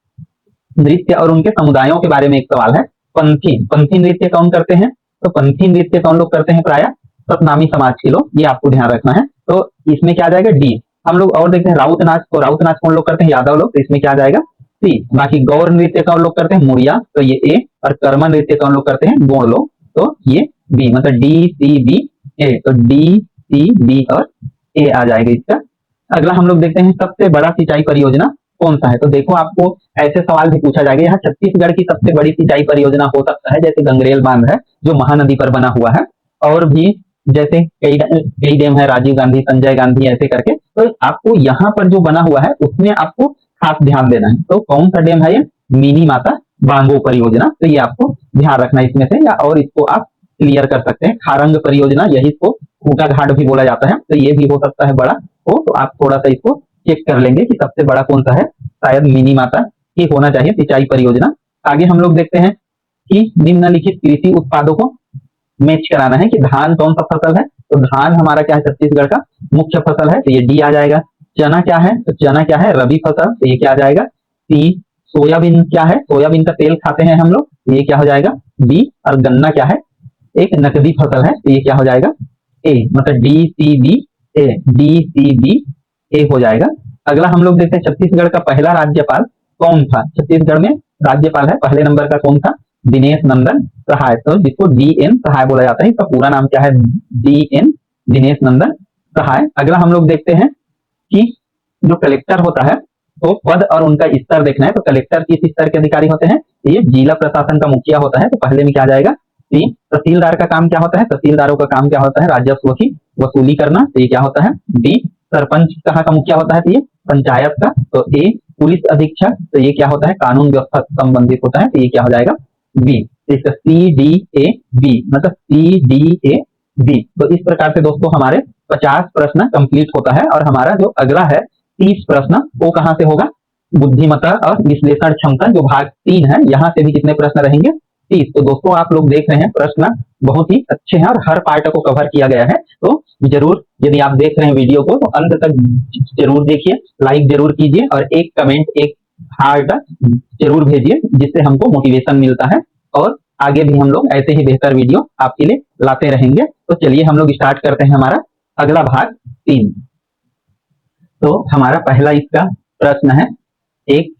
नृत्य और उनके समुदायों के बारे में एक सवाल है। पंथी, पंथी नृत्य कौन करते हैं? तो पंथी नृत्य कौन लोग करते हैं? प्राय सतनामी समाज के लोग, ये आपको ध्यान रखना है। तो इसमें क्या आ जाएगा? डी। हम लोग और देखते हैं राउत नाच, तो राउत नाच कौन लोग करते हैं? यादव लोग, तो इसमें क्या आ जाएगा? सी। बाकी गौर नृत्य कौन लोग करते हैं? मुड़िया, तो ये ए। और कर्मा नृत्य कौन लोग करते हैं? गोंड लोग, तो ये बी, मतलब डी सी बी ए। तो डी सी बी और ए आ जाएगा इसका। अगला हम लोग देखते हैं सबसे बड़ा सिंचाई परियोजना कौन सा है? तो देखो आपको ऐसे सवाल भी पूछा जाएगा। यहाँ छत्तीसगढ़ की सबसे बड़ी सिंचाई परियोजना हो सकता है जैसे गंगरेल बांध है जो महानदी पर बना हुआ है, और भी जैसे कई डैम है, राजीव गांधी, संजय गांधी, ऐसे करके। तो आपको यहाँ पर जो बना हुआ है उसमें आपको खास ध्यान देना है। तो कौन सा डैम है ये? मिनी माता बांगो परियोजना। तो ये आपको ध्यान रखना है इसमें से, या और इसको आप क्लियर कर सकते हैं। खारंग परियोजना, यही इसको खूटा घाट भी बोला जाता है, तो ये भी हो सकता है बड़ा हो। तो आप थोड़ा सा इसको चेक कर लेंगे कि सबसे बड़ा कौन सा है। शायद मिनी माता ये होना चाहिए सिंचाई परियोजना। आगे हम लोग देखते हैं कि निम्नलिखित कृषि उत्पादों को मैच कराना है कि धान कौन सा फसल है। तो धान हमारा क्या है? छत्तीसगढ़ का मुख्य फसल है, तो ये डी आ जाएगा। चना क्या है? तो चना क्या है? रबी फसल, तो ये क्या आ जाएगा? सी। सोयाबीन क्या है? सोयाबीन का तेल खाते हैं हम लोग, ये क्या हो जाएगा? बी। और गन्ना क्या है? एक नकदी फसल है, तो ये क्या हो जाएगा? ए, मतलब डी सी बी ए। डी सी बी ए हो जाएगा। अगला हम लोग देखते हैं छत्तीसगढ़ का पहला राज्यपाल कौन था? छत्तीसगढ़ में राज्यपाल है पहले नंबर का कौन था? दिनेश नंदन सहाय, तो जिसको डी एन सहाय बोला जाता है। इसका पूरा नाम क्या है? डी एन, दिनेश नंदन सहाय। अगला हम लोग देखते हैं कि जो कलेक्टर होता है तो पद और उनका स्तर देखना है, तो कलेक्टर किस स्तर के अधिकारी होते हैं? ये जिला प्रशासन का मुखिया होता है। तो पहले में क्या आ जाएगा? सी। तहसीलदार का काम क्या होता है? तहसीलदारों का काम क्या होता है? राजस्व की वसूली करना। तो ये क्या होता है? डी। सरपंच कहाँ का मुखिया होता है? तो ये पंचायत का। तो ए। पुलिस अधीक्षक, तो ये क्या होता है? कानून व्यवस्था से संबंधित होता है। तो ये क्या हो जाएगा? बी। इसका सी डी ए बी, मतलब सी डी ए बी। तो इस प्रकार से दोस्तों हमारे 50 प्रश्न कंप्लीट होता है। और हमारा जो अगला है 30 प्रश्न, वो कहां से होगा? बुद्धिमत्ता और विश्लेषण क्षमता, जो भाग 3 है, यहां से भी कितने प्रश्न रहेंगे? 30। तो दोस्तों आप लोग देख रहे हैं प्रश्न बहुत ही अच्छे हैं और हर पार्ट को कवर किया गया है। तो जरूर, यदि आप देख रहे हैं वीडियो को, तो अंत तक जरूर देखिए, लाइक जरूर कीजिए और एक कमेंट, एक हार्ट जरूर भेजिए, जिससे हमको मोटिवेशन मिलता है और आगे भी हम लोग ऐसे ही बेहतर वीडियो आपके लिए लाते रहेंगे। तो चलिए हम लोग स्टार्ट करते हैं हमारा अगला भाग 3। तो हमारा पहला इसका प्रश्न है, एक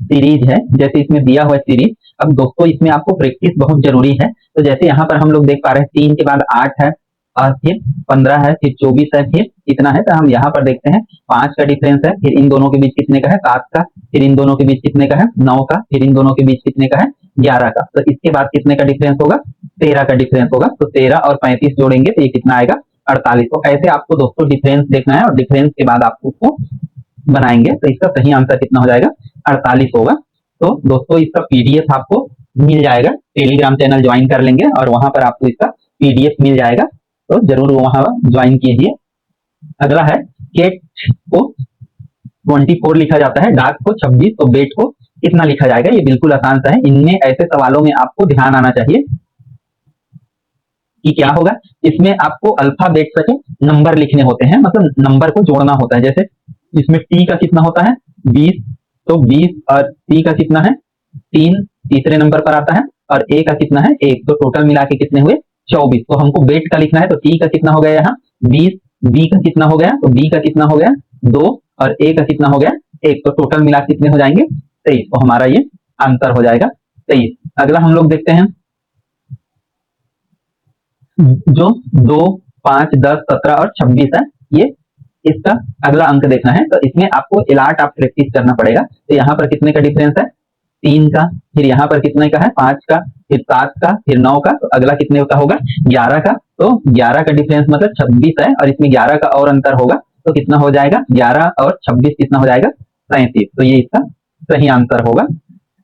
सीरीज है, जैसे इसमें दिया हुआ है सीरीज। अब दोस्तों इसमें आपको प्रैक्टिस बहुत जरूरी है। तो जैसे यहाँ पर हम लोग देख पा रहे हैं 3 के बाद 8 है, और फिर 15 है, फिर 24 है, फिर कितना है? तो हम यहाँ पर देखते हैं 5 का डिफरेंस है, फिर इन दोनों के बीच कितने का है? 7 का, फिर इन दोनों के बीच कितने का है? 9 का, फिर इन दोनों के बीच कितने का है? 11 का। तो इसके बाद कितने का डिफरेंस होगा? 13 का डिफरेंस होगा। तो 13 और 35 जोड़ेंगे तो ये कितना आएगा? 48। तो ऐसे आपको दोस्तों डिफरेंस देखना है और डिफरेंस के बाद आपको उसको बनाएंगे। तो इसका सही आंसर कितना हो जाएगा? 48 होगा। तो दोस्तों इसका पीडीएफ आपको मिल जाएगा, टेलीग्राम चैनल ज्वाइन कर लेंगे और वहां पर आपको इसका पीडीएफ मिल जाएगा। तो जरूर वहां ज्वाइन कीजिए। अगला है, केट को 24 लिखा जाता है, डाक को 26, तो बेट को कितना लिखा जाएगा? ये बिल्कुल आसान सा है। इनमें ऐसे सवालों में आपको ध्यान आना चाहिए कि क्या होगा। इसमें आपको अल्फाबेट तक नंबर लिखने होते हैं, मतलब नंबर को जोड़ना होता है। जैसे इसमें टी का कितना होता है? 20, तो 20 और टी का कितना है? 3 तीसरे नंबर पर आता है, और ए का कितना है? 1। तो टोटल मिला के कितने हुए? 24। तो हमको बेट का लिखना है, तो टी का कितना हो गया यहाँ? 20, बी का कितना हो गया? तो बी का कितना हो गया? 2, और ए का कितना हो गया? 1। तो टोटल मिला कितने हो जाएंगे? 23। तो हमारा ये आंसर हो जाएगा 23। अगला हम लोग देखते हैं, जो 2, 5, 10, 17 और 26 है, ये इसका अगला अंक देखना है। तो इसमें आपको इलाट आप प्रैक्टिस करना पड़ेगा। तो यहाँ पर कितने का डिफरेंस है? 3 का, फिर यहाँ पर कितने का है? 5 का, फिर 7 का, फिर 9 का। तो अगला कितने का होगा? 11 का। तो 11 का डिफरेंस मतलब 26 है, और इसमें 11 का और अंतर होगा, तो कितना हो जाएगा? 11 और 26 कितना हो जाएगा? 37। तो ये इसका सही आंसर होगा।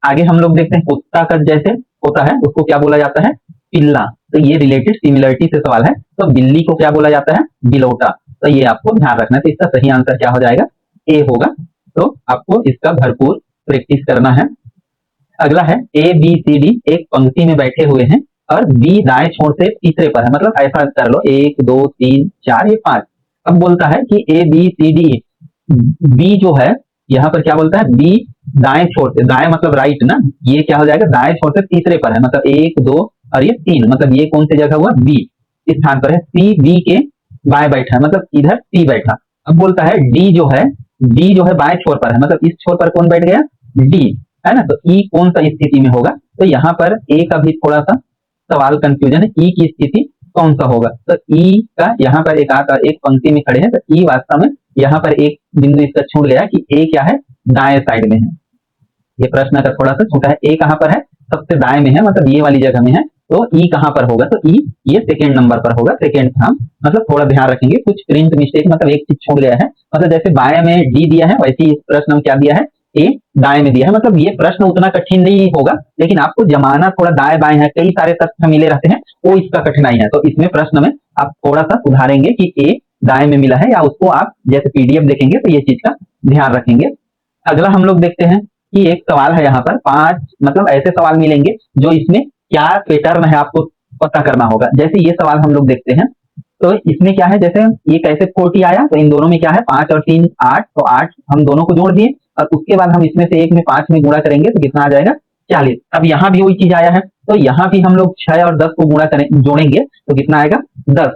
आगे हम लोग देखते हैं, कुत्ता का जैसे होता है उसको क्या बोला जाता है? पिल्ला। तो ये रिलेटेड सिमिलरिटी से सवाल है। तो बिल्ली को क्या बोला जाता है? बिलौटा। तो ये आपको ध्यान रखना है। तो इसका सही आंसर क्या हो जाएगा? ए होगा। तो आपको इसका भरपूर प्रैक्टिस करना है। अगला है, ए बी सी डी एक पंक्ति में बैठे हुए हैं और बी दाएं छोर से तीसरे पर है, मतलब ऐसा कर लो 1 2 3 4 ये 5। अब बोलता है कि A B C D, B जो है यहाँ पर क्या बोलता है? बी दाएं छोर से, दाएं मतलब राइट ना, ये क्या हो जाएगा? दाएं छोर से तीसरे पर है, मतलब 1 2 और ये 3, मतलब ये कौन सी जगह हुआ? बी इस स्थान पर है। सी बी के बाएं बैठा है, मतलब इधर सी बैठा। अब बोलता है डी जो है, डी जो है बाएं छोर पर है, मतलब इस छोर पर कौन बैठ गया? डी, है ना। तो ई कौन सा स्थिति में होगा? तो यहाँ पर ए का भी थोड़ा सा सवाल कंफ्यूजन है, ई की स्थिति कौन सा होगा? तो ई का यहाँ पर एक आता, एक पंक्ति में खड़े हैं, तो ई वास्तव में यहाँ पर एक बिंदु इसका छूट गया कि ए क्या है? दाएं साइड में है। ये प्रश्न का थोड़ा सा छूटा है। ए कहाँ पर है? सबसे दाएं में है, मतलब ये वाली जगह में है। तो ई कहाँ पर होगा? तो ई ये सेकेंड नंबर पर होगा, सेकेंड स्थान। मतलब थोड़ा ध्यान रखेंगे, कुछ प्रिंट मिस्टेक, मतलब एक चीज छूट गया है। मतलब जैसे बाएं में डी दिया है, वैसे ही इस प्रश्न में क्या दिया है? ए दाएं में दिया है। मतलब ये प्रश्न उतना कठिन नहीं होगा, लेकिन आपको जमाना थोड़ा दाएं बाएं है, कई सारे तथ्य मिले रहते हैं, वो इसका कठिनाई है। तो इसमें प्रश्न में आप थोड़ा सा सुधारेंगे कि ए दाएं में मिला है, या उसको आप जैसे पीडीएफ देखेंगे तो ये चीज का ध्यान रखेंगे। अगला हम लोग देखते हैं कि एक सवाल है यहाँ पर 5, मतलब ऐसे सवाल मिलेंगे जो इसमें क्या पैटर्न है आपको पता करना होगा। जैसे ये सवाल हम लोग देखते हैं, तो इसमें क्या है? जैसे ये कैसे 40 आया, तो इन दोनों में क्या है? 5 और 3 8, तो 8 हम दोनों को जोड़ दिए, और उसके बाद हम इसमें से एक में 5 में गुणा करेंगे तो कितना आ जाएगा? 40। अब यहाँ भी वही चीज आया है, तो यहाँ भी हम लोग 6 और 10 को गुणा करें, जोड़ेंगे तो कितना आएगा? 10,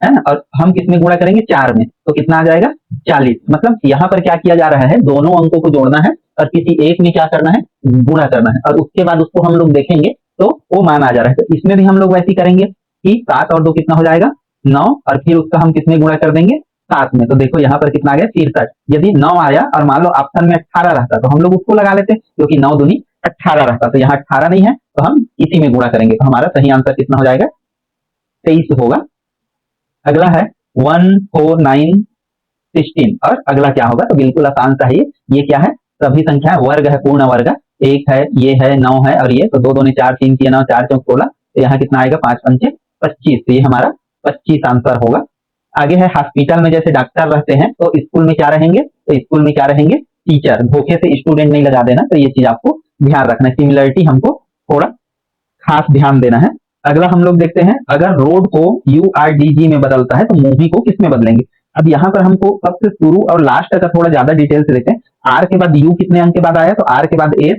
है ना। और हम किस में गुणा करेंगे? 4 में, तो कितना आ जाएगा? 40। मतलब यहाँ पर क्या किया जा रहा है? दोनों अंकों को जोड़ना है और किसी एक में क्या करना है? गुणा करना है, और उसके बाद उसको हम लोग देखेंगे तो वो मान आ जा रहा है। तो इसमें भी हम लोग वैसे ही करेंगे कि 7 और 2 कितना हो जाएगा? 9, और फिर उसका हम किसमें गुणा कर देंगे? साथ में, तो देखो यहाँ पर कितना आ गया 63। यदि 9 आया और मान लो ऑप्शन में 18 रहता तो हम लोग उसको लगा लेते, क्योंकि 9 दूनी 18 रहता, तो यहाँ 18 नहीं है तो हम इसी में गुणा करेंगे, तो हमारा सही आंसर कितना हो जाएगा 23 होगा। अगला है 14916, और अगला क्या होगा, तो बिल्कुल आसान सा है ये क्या है, सभी संख्या वर्ग है, पूर्ण वर्ग, एक है, ये है, 9 है, और ये तो 2 दूनी 4, 3 किए 9, 4 चौक 16, तो यहाँ कितना आएगा 5 पंचे 25, तो ये हमारा 25 आंसर होगा। आगे है हॉस्पिटल में जैसे डॉक्टर रहते हैं, तो स्कूल में क्या रहेंगे, तो स्कूल में क्या रहेंगे टीचर, धोखे से स्टूडेंट नहीं लगा देना, तो ये चीज आपको ध्यान रखना है, सिमिलरिटी हमको थोड़ा खास ध्यान देना है। अगला हम लोग देखते हैं, अगर रोड को URDG में बदलता है तो मूवी को किस में बदलेंगे। अब यहाँ पर हमको सबसे शुरू और लास्ट का थोड़ा ज्यादा डिटेल से देखते हैं। आर के बाद यू कितने अंक के बाद आया, तो आर के बाद एस,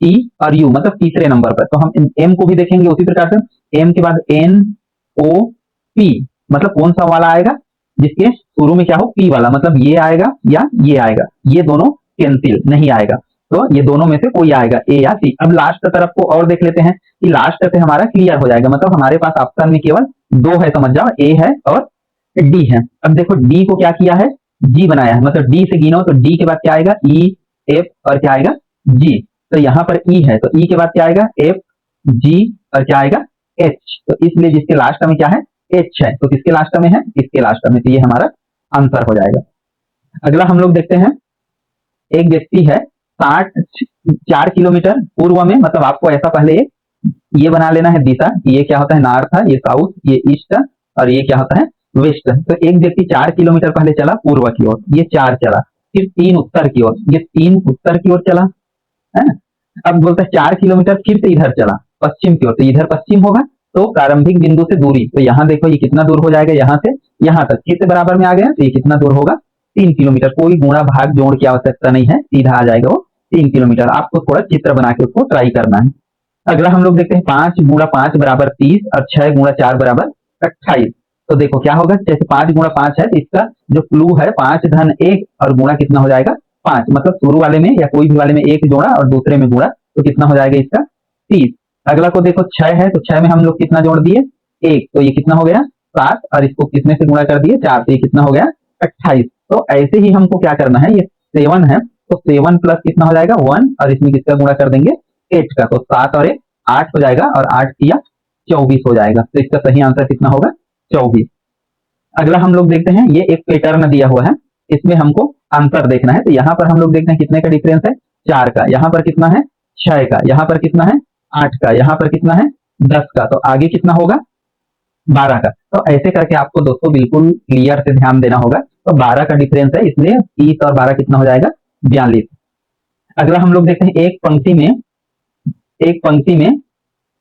टी और यू, मतलब तीसरे नंबर पर, तो हम एम को भी देखेंगे उसी प्रकार से, एम के बाद एन ओ पी, मतलब कौन सा वाला आएगा जिसके शुरू में क्या हो पी वाला, मतलब ये आएगा या ये आएगा, ये दोनों कैंसिल नहीं आएगा, तो ये दोनों में से कोई आएगा, ए या सी। अब लास्ट तरफ को और देख लेते हैं कि लास्ट से हमारा क्लियर हो जाएगा, मतलब हमारे पास ऑप्शन में केवल दो है, समझ जाओ, ए है और डी है। अब देखो डी को क्या किया है, जी बनाया है, मतलब डी से गिनो तो डी के बाद क्या आएगा, ई एफ और क्या आएगा जी, तो यहाँ पर ई है तो ई के बाद क्या आएगा एफ जी और क्या आएगा एच, तो इसलिए जिसके लास्ट में क्या है एच है, तो किसके लास्ट में है, इसके लास्ट में, तो ये हमारा आंसर हो जाएगा। अगला हम लोग देखते हैं, एक व्यक्ति है 4 किलोमीटर पूर्व में, मतलब आपको ऐसा पहले ये बना लेना है दिशा, ये क्या होता है नॉर्थ है, ये साउथ, ये ईस्ट और ये क्या होता है वेस्ट। तो एक व्यक्ति 4 किलोमीटर पहले चला पूर्व की ओर, ये 4 चला, फिर 3 उत्तर की ओर, ये 3 उत्तर की ओर चला है ना। अब बोलता है 4 किलोमीटर फिर से इधर चला पश्चिम की ओर, तो इधर पश्चिम होगा, तो प्रारंभिक बिंदु से दूरी, तो यहाँ देखो ये कितना दूर हो जाएगा, यहाँ से यहाँ तक किस बराबर में आ गया, तो ये कितना दूर होगा 3 किलोमीटर, कोई गुणा भाग जोड़ की आवश्यकता नहीं है, सीधा आ जाएगा वो 3 किलोमीटर। आपको थोड़ा चित्र बना के उसको ट्राई करना है। अगला हम लोग देखते हैं 5 गुणा 5 बराबर 30 और 6 गुणा 4 बराबर 28, तो देखो क्या होगा, जैसे 5 गुणा 5 है तो इसका जो क्लू है 5 धन 1 और गुणा कितना हो जाएगा 5, मतलब शुरू वाले में या कोई भी वाले में 1 जोड़ा और दूसरे में गुणा, तो कितना हो जाएगा इसका 30। अगला को देखो 6 है, तो 6 में हम लोग कितना जोड़ दिए 1, तो ये कितना हो गया 7, और इसको कितने से गुणा कर दिए 4, तो ये कितना हो गया 28। तो ऐसे ही हमको क्या करना है, ये 7 है तो 7 प्लस कितना हो जाएगा 1, और इसमें किसका गुणा कर देंगे 8 का, तो 7 और 1 8 हो जाएगा, और 8 किया 24 हो जाएगा, तो इसका सही आंसर कितना होगा 24। अगला हम लोग देखते हैं, ये एक पैटर्न दिया हुआ है, इसमें हमको आंसर देखना है, तो यहाँ पर हम लोग देखते हैं कितने का डिफरेंस है 4 का, यहाँ पर कितना है 6 का, यहाँ पर कितना है 8 का, यहाँ पर कितना है 10 का, तो आगे कितना होगा 12 का। तो ऐसे करके आपको दोस्तों बिल्कुल क्लियर से ध्यान देना होगा, तो 12 का डिफरेंस है, इसलिए 30 और 12 कितना हो जाएगा 42। अगला हम लोग देखते हैं, एक पंक्ति में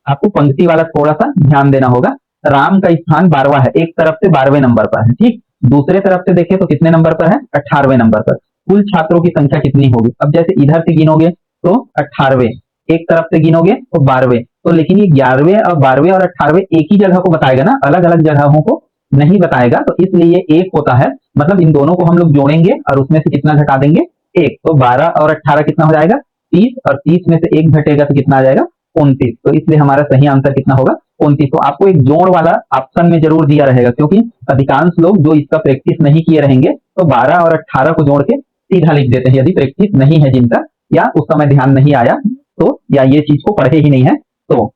आपको पंक्ति वाला थोड़ा सा ध्यान देना होगा। राम का स्थान 12वां है, एक तरफ से 12वें नंबर पर है, ठीक, दूसरे तरफ से देखें तो कितने नंबर पर है 18वें नंबर पर। कुल छात्रों की संख्या कितनी होगी, अब जैसे इधर से गिनोगे तो 18वें, एक तरफ से गिनोगे तो 12वें, तो लेकिन ये 11वें और 12वें और 18वें एक ही जगह को बताएगा ना, अलग अलग जगहों को नहीं बताएगा, तो इसलिए एक होता है, मतलब इन दोनों को हम लोग जोड़ेंगे और उसमें से कितना घटा देंगे 1, तो 12 और 18 कितना हो जाएगा 30, और 30 में से 1 घटेगा तो कितना आ जाएगा 29, तो इसलिए हमारा सही आंसर कितना होगा 29। तो आपको एक जोड़ वाला ऑप्शन में जरूर दिया रहेगा, क्योंकि अधिकांश लोग जो इसका प्रैक्टिस नहीं किए रहेंगे तो 12 और 18 को जोड़ के सीधा लिख देते हैं, यदि प्रैक्टिस नहीं है जिनका, या उस समय ध्यान नहीं आया तो, या ये चीज को पढ़े ही नहीं है तो।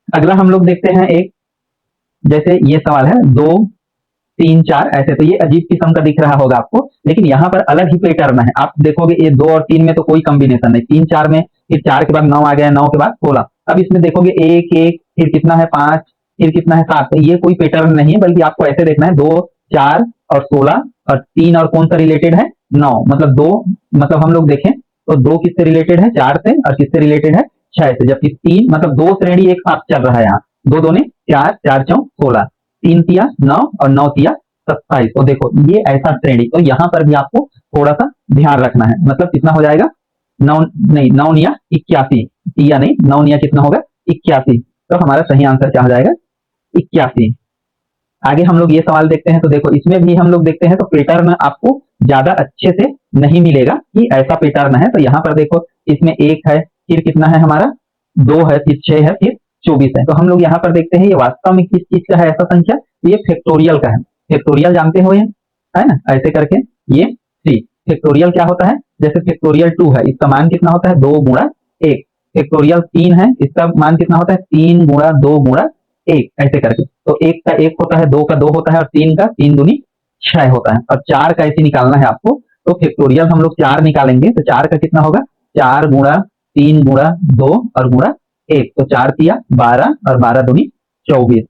अगला हम लोग देखते हैं, एक जैसे ये सवाल है 2 3 4 ऐसे, तो ये अजीब किस्म का दिख रहा होगा आपको, लेकिन यहाँ पर अलग ही पैटर्न है, आप देखोगे ये 2 और 3 में तो कोई कॉम्बिनेशन नहीं, 3 4 में, फिर 4 के बाद 9 आ गया, 9 के बाद 16, अब इसमें देखोगे 1 1 फिर कितना है 5 फिर कितना है 7, तो ये कोई पैटर्न नहीं है, बल्कि आपको ऐसे देखना है 2 4 और 16 और 3 और कौन सा रिलेटेड है 9, मतलब 2, मतलब हम लोग देखें तो 2 किससे रिलेटेड है 4 से, और किससे रिलेटेड है 6 से, जबकि 3 मतलब 2 श्रेणी एक साथ चल रहा है, यहाँ 2 2 ने 4 4 चौ 16, 3 तिया 9 और 9 तिया 27, तो देखो ये ऐसा श्रेणी, तो यहाँ पर भी आपको थोड़ा सा ध्यान रखना है, मतलब कितना हो जाएगा 9 नहीं 9 निया 81, तिया नहीं 9 निया कितना होगा 81, तो हमारा सही आंसर क्या हो जाएगा 81। आगे हम लोग ये सवाल देखते हैं, तो देखो इसमें भी हम लोग देखते हैं तो पैटर्न आपको ज्यादा अच्छे से नहीं मिलेगा कि ऐसा पैटर्न है, तो यहाँ पर देखो इसमें 1 है, फिर कितना है हमारा 2 है, फिर 6 है, फिर 24 है, तो हम लोग यहाँ पर देखते हैं ये वास्तव में किस चीज का है ऐसा संख्या, ये फैक्टोरियल का है, फैक्टोरियल जानते हो ये है ना, ऐसे करके ये 3। फैक्टोरियल क्या होता है, जैसे फैक्टोरियल 2 है, इसका मान कितना होता है 2 गुणा 1। फैक्टोरियल 3 है, इसका मान कितना होता है 3 गुणा 2 गुणा 1, ऐसे करके। तो 1 का 1 होता है, 2 का 2 होता है, और 3 का 3 दूनी 6 होता है। और 4 का ऐसे निकालना है आपको, तो फैक्टोरियल हम लोग 4 निकालेंगे, तो 4 का कितना होगा 4 गुणा 3 गुणा 2 और गुणा 1, तो 4 तिया 12 और 12 दूनी 24।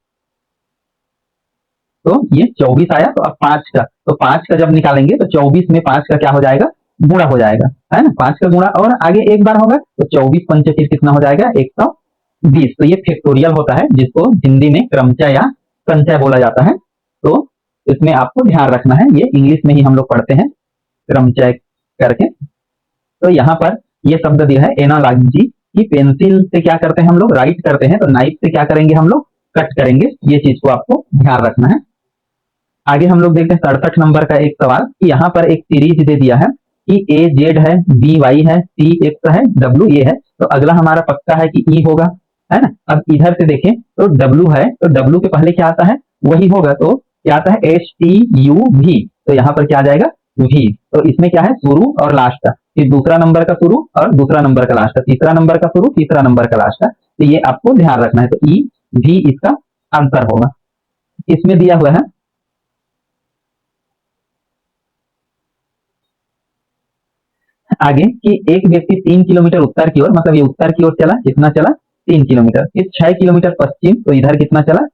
तो ये 24 आया। तो अब 5 का, तो 5 का जब निकालेंगे तो 24 में 5 का क्या हो जाएगा, गुणा हो जाएगा, है ना, 5 का गुणा और आगे एक बार होगा, तो 24 पंचे फिर कितना हो जाएगा 120। तो ये फैक्टोरियल होता है, जिसको हिंदी में क्रमचय या संचय बोला जाता है। तो इसमें आपको ध्यान रखना है, ये इंग्लिश में ही हम लोग पढ़ते हैं क्रमचय करके। तो यहाँ पर ये शब्द दिया है एनालॉजी, कि पेंसिल से क्या करते हैं हम लोग, राइट करते हैं, तो नाइफ से क्या करेंगे हम लोग, कट करेंगे। ये चीज को आपको ध्यान रखना है। आगे हम लोग देखते हैं 67 नंबर का एक सवाल, कि यहाँ पर एक सीरीज दे दिया है कि ए जेड है, बी वाई है, सी एक्स है, डब्ल्यू ये है। तो अगला हमारा पक्का है कि ई होगा, है ना। अब इधर से देखें तो डब्ल्यू है, तो डब्ल्यू के पहले क्या आता है, वही होगा, तो क्या आता है एच टी यू वी। तो यहाँ पर क्या आ जाएगा वी। तो इसमें क्या है शुरू और लास्ट का, फिर दूसरा नंबर का शुरू और दूसरा नंबर का लास्ट का, तीसरा नंबर का शुरू तीसरा नंबर का लास्ट का। तो ये आपको ध्यान रखना है। तो ई वी इसका आंसर होगा। इसमें दिया हुआ है आगे कि एक व्यक्ति 3 किलोमीटर उत्तर की ओर, मतलब ये उत्तर की ओर चला, कितना चला 3 किलोमीटर, फिर 6 किलोमीटर पश्चिम, तो इधर कितना चला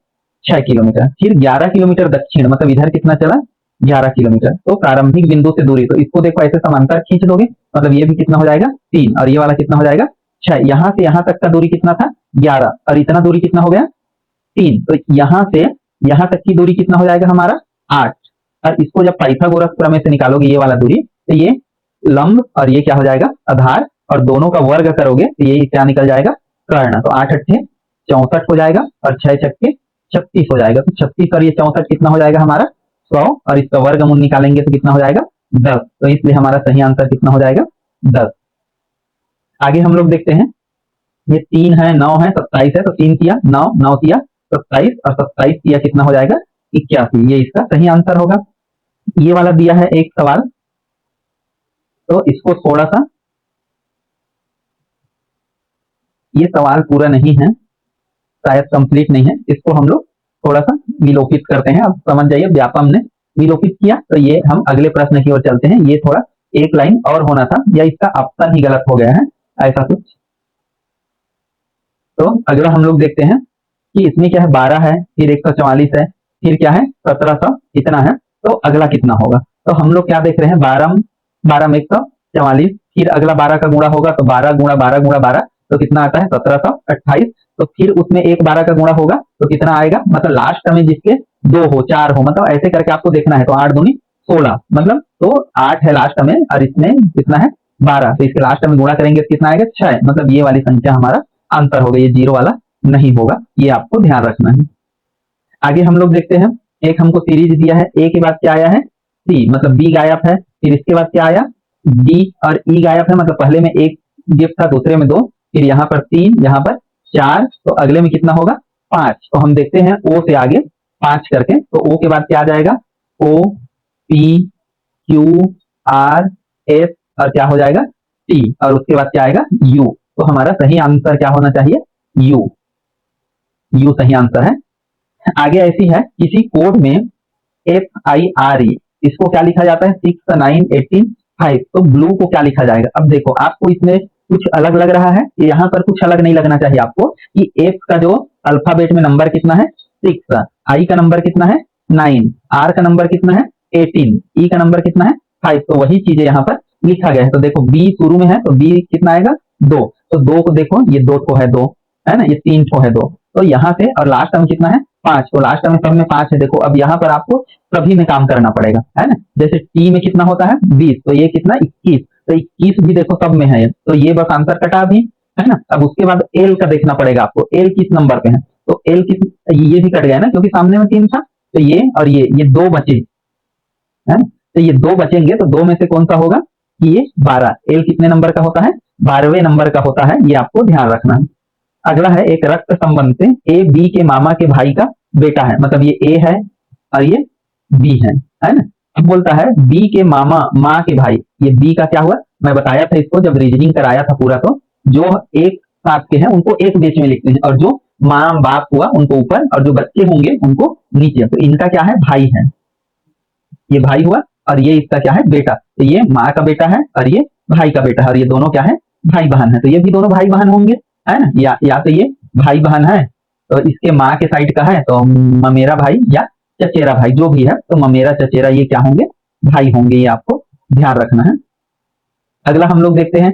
6 किलोमीटर, फिर 11 किलोमीटर दक्षिण, मतलब इधर कितना चला 11 किलोमीटर। तो प्रारंभिक बिंदु से दूरी, तो इसको देखो ऐसे समांतर खींच दोगे, मतलब ये भी कितना हो जाएगा 3 और ये वाला कितना हो जाएगा 6। यहाँ से यहाँ तक का दूरी कितना था 11 और इतना दूरी कितना हो गया 3। तो यहाँ से यहाँ तक की दूरी कितना हो जाएगा हमारा 8। और इसको जब पाइथागोरस प्रमेय से निकालोगे ये वाला दूरी, तो ये लंब और ये क्या हो जाएगा आधार, और दोनों का वर्ग करोगे तो ये क्या निकल जाएगा कर्ण। तो 8 अट्ठे 64 हो जाएगा और 6 छक्के 36 हो जाएगा। तो 36 और ये 64 कितना हो जाएगा हमारा 100, और इसका वर्गमूल निकालेंगे तो कितना हो जाएगा 10। तो इसलिए हमारा सही आंसर कितना हो जाएगा 10। आगे हम लोग देखते हैं, ये 3 है 9 है 27 है, तो 3 किया 9 9 किया 27 और 27 किया कितना हो जाएगा 81। ये इसका सही आंसर होगा। ये वाला दिया है एक सवाल, तो इसको थोड़ा सा, ये सवाल पूरा नहीं है, शायद कंप्लीट नहीं है, इसको हम लोग थोड़ा सा विलोपित करते हैं। अब समझ जाइए, व्यापम ने विलोपित किया, तो ये हम अगले प्रश्न की ओर चलते हैं। ये थोड़ा एक लाइन और होना था, या इसका ऑप्शन ही गलत हो गया है, ऐसा कुछ। तो अगला हम लोग देखते हैं कि इसमें क्या है 12 है, फिर 144 है, फिर क्या है 1700 इतना है। तो अगला कितना होगा, तो हम लोग क्या देख रहे हैं 12 12 में 144, फिर अगला 12 का गुणा होगा, तो 12 गुणा 12 गुणा 12 तो कितना आता है 1728। तो फिर उसमें एक 12 का गुणा होगा तो कितना आएगा, मतलब लास्ट में जिसके 2 हो 4 हो, मतलब ऐसे करके आपको देखना है। तो 8 दूनी 16, मतलब तो 8 है लास्ट में और इसमें कितना है 12, तो इसके लास्ट में गुणा करेंगे तो कितना आएगा 6, मतलब ये वाली संख्या हमारा आंसर होगा, ये जीरो वाला नहीं होगा, ये आपको ध्यान रखना है। आगे हम लोग देखते हैं, एक हमको सीरीज दिया है, ए के बाद क्या आया है सी, मतलब बी गायब है, फिर इसके बाद क्या आया डी और ई गायब है, मतलब पहले में एक गिफ्ट था दूसरे में 2, फिर यहाँ पर 3 यहाँ पर 4, तो अगले में कितना होगा 5। तो हम देखते हैं ओ से आगे 5 करके, तो ओ के बाद क्या आ जाएगा O P Q R S और क्या हो जाएगा टी, और उसके बाद क्या आएगा यू। तो हमारा सही आंसर क्या होना चाहिए यू, यू सही आंसर है। आगे ऐसी है, किसी कोड में FIRE, इसको क्या लिखा जाता है 6 9 18 5, तो ब्लू को क्या लिखा जाएगा। अब देखो आपको इसमें कुछ अलग लग रहा है, यहाँ पर कुछ अलग नहीं लगना चाहिए आपको, कि F का जो अल्फाबेट में नंबर कितना है 6, I का नंबर कितना है 9, R का नंबर कितना है 18, E का नंबर कितना है 5, तो वही चीजें यहाँ पर लिखा गया है। तो देखो B शुरू में है, तो B कितना आएगा 2, तो 2 को देखो ये 2 को है 2, है ना, ये 3 को है 2, तो यहाँ से, और लास्ट में कितना है 5, तो लास्ट में सब में 5 है। देखो अब यहाँ पर आपको सभी में काम करना पड़ेगा, है ना, जैसे टी में कितना होता है 20, तो ये कितना 21, तो 21 भी देखो सब में है, तो ये बस आंसर कटा भी, है ना। अब उसके बाद एल का देखना पड़ेगा आपको, एल किस नंबर पे है, तो एल किस, ये भी कट गया ना क्योंकि सामने में 3 था, तो ये और ये 2 बचे, है ना, तो ये 2 बचेंगे, तो 2 में से कौन सा होगा कि ये 12, एल कितने नंबर का होता है 12वें नंबर का होता है, ये आपको ध्यान रखना है। अगला है, एक रक्त संबंध से ए बी के मामा के भाई का बेटा है, मतलब ये ए है और ये बी है ना। अब बोलता है बी के मामा माँ के भाई, ये बी का क्या हुआ, मैं बताया था इसको जब रीजनिंग कराया था पूरा, तो जो एक साथ के हैं उनको एक बीच में लिखते हैं, और जो माँ बाप हुआ उनको ऊपर, और जो बच्चे होंगे उनको नीचे। तो इनका क्या है, भाई है, ये भाई हुआ, और ये इसका क्या है, बेटा। तो ये माँ का बेटा है और ये भाई का बेटा है, और ये दोनों क्या है, भाई बहन है। तो ये भी दोनों भाई बहन होंगे, है ना, या तो ये भाई बहन है, तो इसके माँ के साइड का है तो ममेरा भाई या चचेरा भाई जो भी है, तो ममेरा चचेरा ये क्या होंगे, भाई होंगे, ये आपको ध्यान रखना है। अगला हम लोग देखते हैं,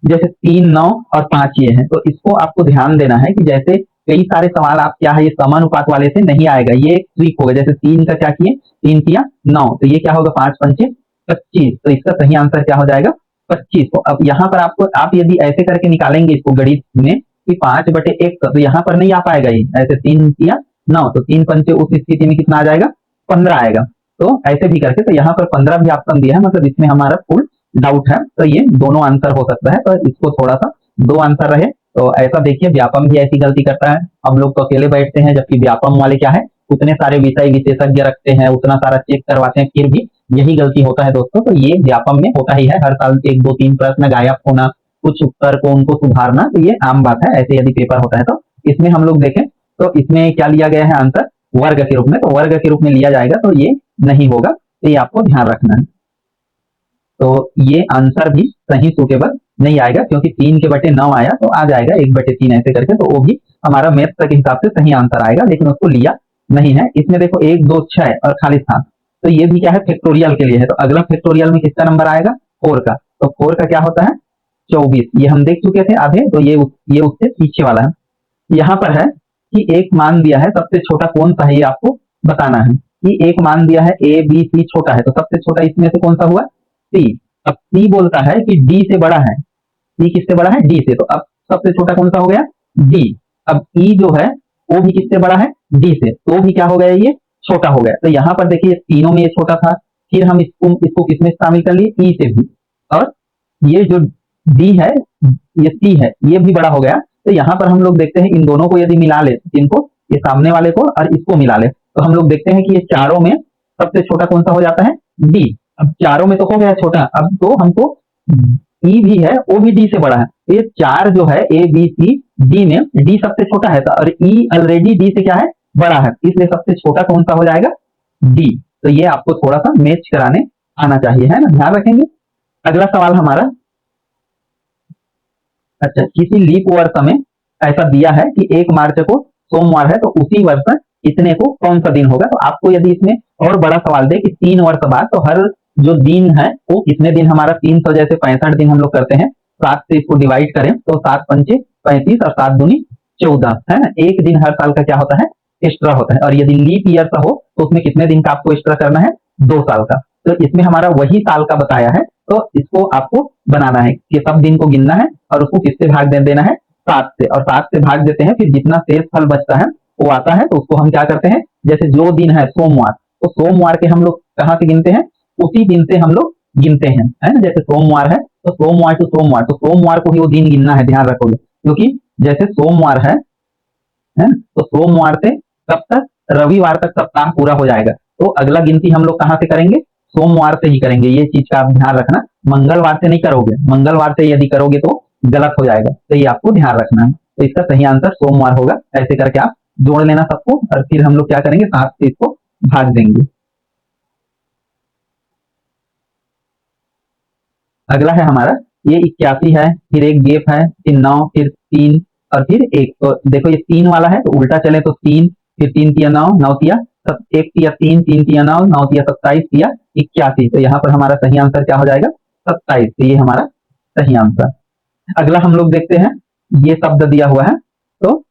जैसे 3, 9 और 5 ये है, तो इसको आपको ध्यान देना है कि जैसे कई सारे सवाल आप क्या है, ये समानुपात वाले से नहीं आएगा, ये ट्रिक होगा। जैसे 3 का क्या किए, 3 किया 9, तो ये क्या होगा, 5 पंचे 25, तो इसका सही आंसर क्या हो जाएगा, 25। तो अब यहाँ पर आपको, आप यदि ऐसे करके निकालेंगे इसको गणित में कि 5/1, तो यहाँ पर नहीं आ पाएगा ये, ऐसे 3 किया 9, तो 3 पंचे उस स्थिति में कितना आ जाएगा, 15 आएगा। तो ऐसे भी करके, तो यहाँ पर 15 भी ऑप्शन दिया है, मतलब इसमें हमारा फुल डाउट है, तो ये दोनों आंसर हो सकता है, तो इसको थोड़ा सा 2 आंसर रहे। तो ऐसा देखिए व्यापम भी ऐसी गलती करता है, हम लोग तो अकेले बैठते हैं, जबकि व्यापम वाले क्या है, उतने सारे विषय विशेषज्ञ रखते हैं, उतना सारा चेक करवाते हैं, फिर भी यही गलती होता है दोस्तों। तो ये व्यापम में होता ही है, हर साल 1, 2, 3 प्रश्न गायब होना, कुछ उत्तर को उनको सुधारना, तो ये आम बात है, ऐसे यदि पेपर होता है। तो इसमें हम लोग देखें तो इसमें क्या लिया गया है आंसर, वर्ग के रूप में, तो वर्ग के रूप में लिया जाएगा, तो ये नहीं होगा, तो ये आपको ध्यान रखना है। तो ये आंसर भी सही सूटेबल नहीं आएगा, क्योंकि 3/9 आया तो आ जाएगा 1/3 ऐसे करके, तो वो भी हमारा मैथ के हिसाब से सही आंसर आएगा, लेकिन उसको लिया नहीं है। इसमें देखो 1, 2, 6 और खाली स्थान, तो ये भी क्या है, फैक्टोरियल के लिए है। तो अगला फैक्टोरियल में किसका नंबर आएगा, 4 का। तो 4 का क्या होता है, 24, ये हम देख चुके थे आधे, तो ये उससे पीछे वाला है। यहाँ पर है कि एक मान दिया है, सबसे छोटा कौन सा है ये आपको बताना है, कि एक मान दिया है ए बी सी छोटा है, तो सबसे छोटा इसमें से कौन सा हुआ, सी। अब सी बोलता है कि डी से बड़ा है, सी किससे बड़ा है, डी से, तो अब सबसे छोटा कौन सा हो गया, डी। अब ई जो है वो भी किससे बड़ा है, डी से, तो भी क्या हो गया, ये छोटा हो गया। तो यहाँ पर देखिए तीनों में ये छोटा था, फिर हम इसको किसमें शामिल कर लिए, ई से भी, और ये जो डी है, ये सी है, ये भी बड़ा हो गया। तो यहाँ पर हम लोग देखते हैं इन दोनों को यदि मिला ले, इनको, ये सामने वाले को और इसको मिला ले, तो हम लोग देखते हैं कि ये चारों में सबसे छोटा कौन सा हो जाता है, डी। अब चारों में तो हो गया छोटा, अब तो हमको ई भी है वो भी डी से बड़ा है, तो ये 4 जो है ए बी सी डी में डी सबसे छोटा है, और ई ऑलरेडी डी से क्या है, बड़ा है, इसलिए सबसे छोटा कौन सा हो जाएगा, डी। तो ये आपको थोड़ा सा मैच कराने आना चाहिए, है ना, ध्यान रखेंगे। अगला सवाल हमारा, अच्छा, किसी लीप वर्ष में ऐसा दिया है कि 1 मार्च को सोमवार है, तो उसी वर्ष इतने को कौन सा दिन होगा। तो आपको यदि इसमें और बड़ा सवाल दे कि 3 वर्ष बाद, तो हर जो दिन है वो कितने दिन, हमारा 300 जैसे 65 दिन हम लोग करते हैं, 7 से इसको डिवाइड करें तो 7 पंचे 35 और 7 दूनी 14, है ना, एक दिन हर साल का क्या होता है, एक्स्ट्रा होता है। और यदि लीप ईयर का हो तो उसमें कितने दिन का आपको एक्स्ट्रा करना है, 2 साल का। तो इसमें हमारा वही साल का बताया है, तो इसको आपको बनाना है कि सब दिन को गिनना है और उसको किससे भाग दे देना है, 7 से, और 7 से भाग देते हैं, फिर जितना शेष फल बचता है वो आता है, तो उसको हम क्या करते हैं, जैसे जो दिन है सोमवार, तो सोमवार के हम लोग कहाँ से गिनते हैं, उसी दिन से हम लोग गिनते हैं, है ना। जैसे सोमवार है तो सोमवार टू सोमवार, तो सोमवार को ही वो दिन गिनना है, ध्यान रखोगे, क्योंकि जैसे सोमवार है ना, तो सोमवार से कब तक, रविवार तक सप्ताह पूरा हो जाएगा। तो अगला गिनती हम लोग कहाँ से करेंगे, सोमवार से ही करेंगे, ये चीज का आप ध्यान रखना। मंगलवार से नहीं करोगे, मंगलवार से यदि करोगे तो गलत हो जाएगा, तो ये आपको ध्यान रखना है। तो इसका सही आंसर सोमवार होगा, ऐसे करके आप जोड़ लेना सबको, और फिर हम लोग क्या करेंगे, 7 से इसको भाग देंगे। अगला है हमारा, ये 81 है, फिर एक गेप है, फिर 9, फिर 3 और फिर 1। तो देखो ये 3 वाला है, तो उल्टा चले तो 3, फिर 3 तिया 9, 9 तिया 1 तिया 3, 3 तिया 9, 9 तिया 27 तिया 81। तो यहाँ पर हमारा सही आंसर क्या हो जाएगा, 27। तो ये हमारा सही आंसर। अगला हम लोग देखते हैं, ये शब्द दिया हुआ है, तो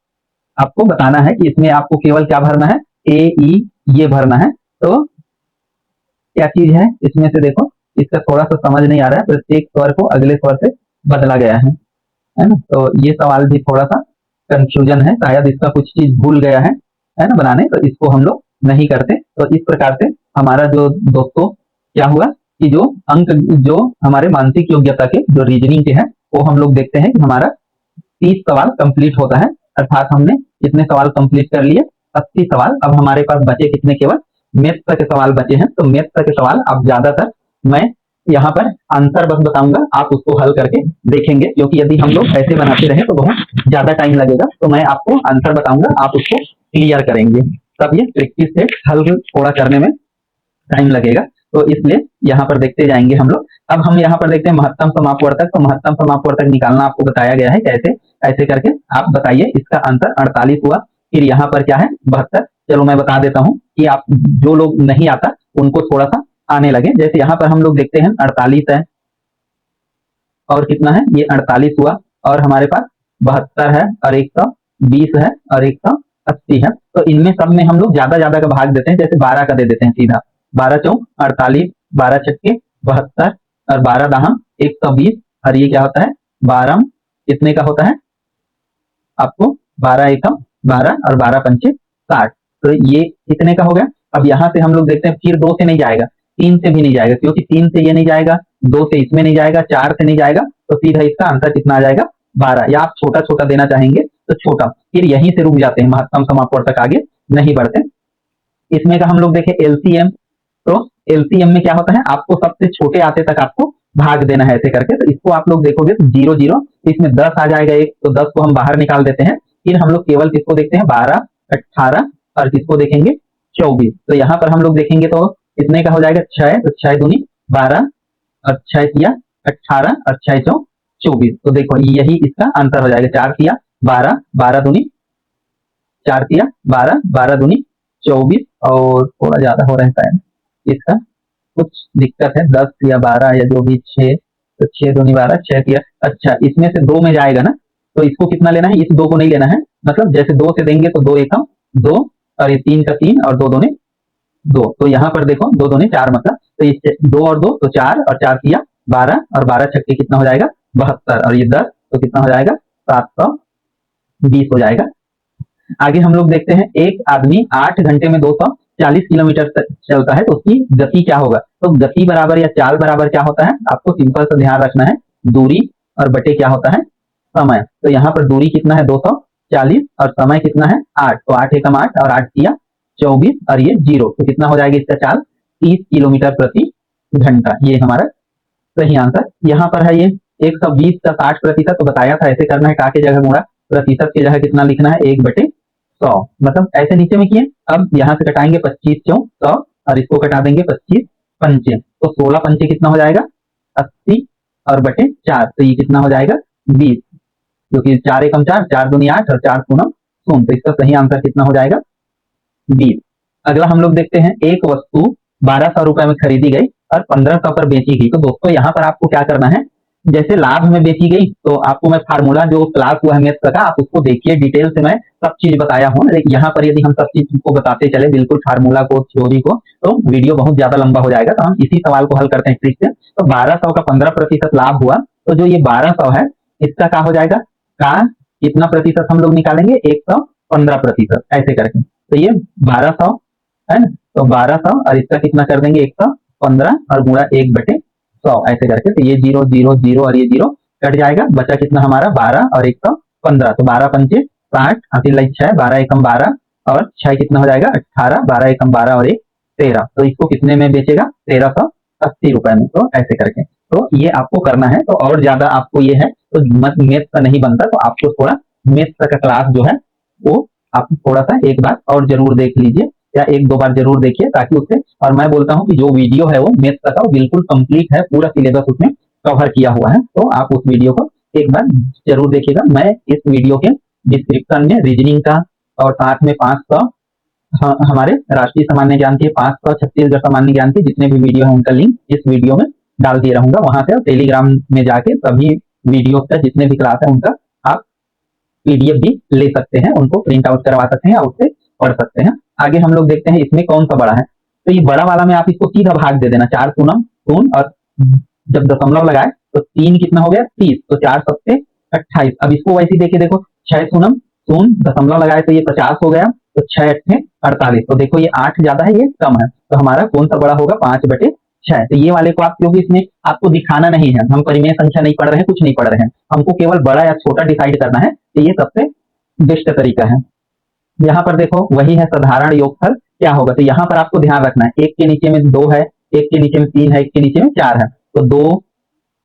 आपको बताना है कि इसमें आपको केवल क्या भरना है, ए ई ये भरना है। तो क्या चीज है इसमें से, देखो इसका थोड़ा सा समझ नहीं आ रहा है, प्रत्येक स्वर को अगले स्वर से बदला गया है ना। तो ये सवाल भी थोड़ा सा कंफ्यूजन है, शायद इसका कुछ चीज भूल गया है ना बनाने, तो इसको हम लोग नहीं करते। तो इस प्रकार से हमारा जो दोस्तों क्या हुआ कि जो अंक जो हमारे मानसिक योग्यता के जो रीजनिंग के हैं, वो हम लोग देखते हैं कि हमारा 30 सवाल कंप्लीट होता है, अर्थात हमने कितने सवाल कंप्लीट कर लिए, 80 सवाल। अब हमारे पास बचे कितने, केवल मैथ्स तक के सवाल बचे हैं, तो मैथ्स तक के सवाल आप ज्यादातर मैं यहाँ पर आंसर बस बताऊंगा, आप उसको हल करके देखेंगे, क्योंकि यदि हम लोग ऐसे बनाते रहे तो बहुत ज्यादा टाइम लगेगा। तो मैं आपको आंसर बताऊंगा, आप उसको क्लियर करेंगे, तब ये प्रैक्टिस से हल थोड़ा करने में टाइम लगेगा। तो इसलिए यहाँ पर देखते जाएंगे हम लोग। अब हम यहाँ पर देखते हैं महत्तम समापवर्तक। तो महत्तम समापवर्तक निकालना आपको बताया गया है कैसे, ऐसे करके आप बताइए। इसका आंसर 48 हुआ। फिर यहाँ पर क्या है 72। चलो मैं बता देता हूँ कि आप जो लोग नहीं आता उनको थोड़ा सा आने लगे। जैसे यहाँ पर हम लोग देखते हैं 48 है और कितना है ये 48 हुआ, और हमारे पास 72 है और 120 है और 180 है। तो इनमें सब में हम लोग ज्यादा ज्यादा का भाग देते हैं, जैसे 12 का दे देते हैं सीधा। 12 चौक 48, 12 छक्के 72 और 12 दहाम 120। और ये क्या होता है 12 कितने का होता है आपको 12 एकम 12 और 12 पंचे 60। तो ये कितने का हो गया। अब यहाँ से हम लोग देखते हैं, फिर 2 से नहीं जाएगा, 3 से भी नहीं जाएगा, क्योंकि 3 से ये नहीं जाएगा, 2 से इसमें नहीं जाएगा, 4 से नहीं जाएगा, तो सीधा इसका आंसर कितना आ जाएगा 12। या आप छोटा छोटा देना चाहेंगे तो छोटा, फिर यहीं से रुक जाते हैं, महत्तम समापवर्तक आगे नहीं बढ़ते। इसमें का हम लोग देखें एलसीएम। तो एलसीएम में क्या होता है, आपको सबसे छोटे आते तक आपको भाग देना है ऐसे करके। तो इसको आप लोग देखोगे तो 0 0, इसमें 10 आ जाएगा एक, तो 10 को हम बाहर निकाल देते हैं। फिर हम लोग केवल किसको देखते हैं 12, 18 और किसको देखेंगे 24। तो यहाँ पर हम लोग देखेंगे तो कितने का हो जाएगा 6, तो 6 दूनी 12 और 6 किया 18 और 6 चौ 24। तो देखो यही इसका आंसर हो जाएगा। 4 किया 12, 12 दूनी 4 किया 12, 12 दूनी 24, और थोड़ा ज्यादा हो रहता है इसका, कुछ दिक्कत है। 10 या 12 या जो भी 6, तो 6 दूनी 12, 6 किया। अच्छा इसमें से 2 में जाएगा ना, तो इसको कितना लेना है, इस 2 को नहीं लेना है। मतलब जैसे 2 से देंगे तो 2 एकम 2 और ये 3 का 3 और 2 दूनी 2। तो यहाँ पर देखो 2 दूनी 4, मतलब तो ये 2 और 2 तो 4 और 4 किया 12 और 12 छक्के कितना हो जाएगा 72 और ये 10 तो कितना हो जाएगा 720 हो जाएगा। आगे हम लोग देखते हैं, एक आदमी 8 घंटे में 240 किलोमीटर तक चलता है, तो उसकी गति क्या होगा। तो गति बराबर या चाल बराबर क्या होता है, आपको सिंपल सा ध्यान रखना है, दूरी और बटे क्या होता है समय। तो यहाँ पर दूरी कितना है 240 और समय कितना है 8, तो 8 एकम 8 और 8 किया 24 और ये 0, तो कितना हो जाएगा इसका चाल 30 किलोमीटर प्रति घंटा। ये हमारा सही आंसर यहाँ पर है। ये 120 का 60%, तो बताया था ऐसे करना है, का के जगह मुड़ा, प्रतिशत की जगह कितना लिखना है 1/100, मतलब ऐसे नीचे में किए। अब यहाँ से कटाएंगे 25 चौ 100 और इसको कटा देंगे 25 पंचे, तो 16 पंचे कितना हो जाएगा 80 और बटे 4, तो ये कितना हो जाएगा 20, क्योंकि 4 एकम 4, 4 दूनी 8 और 4 पूनम 0, तो इसका सही आंसर कितना हो जाएगा 20। अगला हम लोग देखते हैं, एक वस्तु 1200 रुपए में खरीदी गई और 1500 पर बेची गई। तो दोस्तों यहाँ पर आपको क्या करना है, जैसे लाभ में बेची गई तो आपको मैं फार्मूला जो क्लास हुआ है मैथ्स का, आप उसको देखिए, डिटेल से मैं सब चीज बताया हूँ। लेकिन यहाँ पर यदि हम सब चीज को बताते चले बिल्कुल फार्मूला को थ्योरी को, तो वीडियो बहुत ज्यादा लंबा हो जाएगा। तो हम इसी सवाल को हल करते हैं ट्रिक से। तो 1200 का 15% लाभ हुआ, तो जो ये 1200 है इसका क्या हो जाएगा, का कितना प्रतिशत हम लोग निकालेंगे 115% ऐसे करके। तो ये 1200 है ना, तो 1200 और इसका कितना कर देंगे 115 और गुणा 1/100 ऐसे करके। तो ये 0 0 0 और ये 0 कट जाएगा, बचा कितना हमारा 12 और 115, तो 12 पंचे 60, हासिल लाई 6, 12 एकम 12 और 6 कितना हो जाएगा 18, 12 एकम 12 और 1 13, तो इसको कितने में बेचेगा 1380 रुपए में। तो ऐसे करके तो ये आपको करना है। तो और ज्यादा आपको ये है तो मैथ का नहीं बनता, तो आपको थोड़ा मैथ का क्लास जो है वो आप थोड़ा सा एक बार और जरूर देख लीजिए, या 1 2 बार जरूर देखिए, ताकि उससे, और मैं बोलता हूँ कि जो वीडियो है वो मैथ्स का वो बिल्कुल कंप्लीट है, पूरा सिलेबस उसमें कवर किया हुआ है। तो आप उस वीडियो को एक बार जरूर देखिएगा। मैं इस वीडियो के डिस्क्रिप्शन में रीजनिंग का और साथ में 500 हमारे राष्ट्रीय सामान्य ज्ञान के, 500 छत्तीसगढ़ सामान्य ज्ञान के जितने भी वीडियो है उनका लिंक इस वीडियो में डाल दिए रहूंगा। वहां से टेलीग्राम में जाके सभी वीडियो का जितने भी क्लास है उनका आप पीडीएफ भी ले सकते हैं, उनको प्रिंट आउट करवा सकते हैं और उससे पढ़ सकते हैं। आगे हम लोग देखते हैं इसमें कौन सा बड़ा है। तो ये बड़ा वाला में आप इसको सीधा भाग दे देना, 4 पूनम शून, और जब दशमलव लगाए तो 3 कितना हो गया 30, तो 4 सत्ते 28। अब इसको वैसे देखे देखो, 6 पूनम शून दशमलव लगाए तो ये 50 हो गया, तो 6 अट्ठे 48। तो देखो ये 8 ज्यादा है ये कम है, तो हमारा कौन सा बड़ा होगा 5/6। तो ये वाले को आप, क्योंकि इसमें आपको दिखाना नहीं है, हम परिमेय संख्या नहीं पढ़ रहे हैं, कुछ नहीं पढ़ रहे हैं, हमको केवल बड़ा या छोटा डिसाइड करना है, तो ये सबसे बेस्ट तरीका है। यहाँ पर देखो वही है साधारण योगफल, क्या होगा। तो यहाँ पर आपको ध्यान रखना है, एक के नीचे में 2 है, एक के नीचे में 3 है, एक के नीचे में 4 है, तो 2,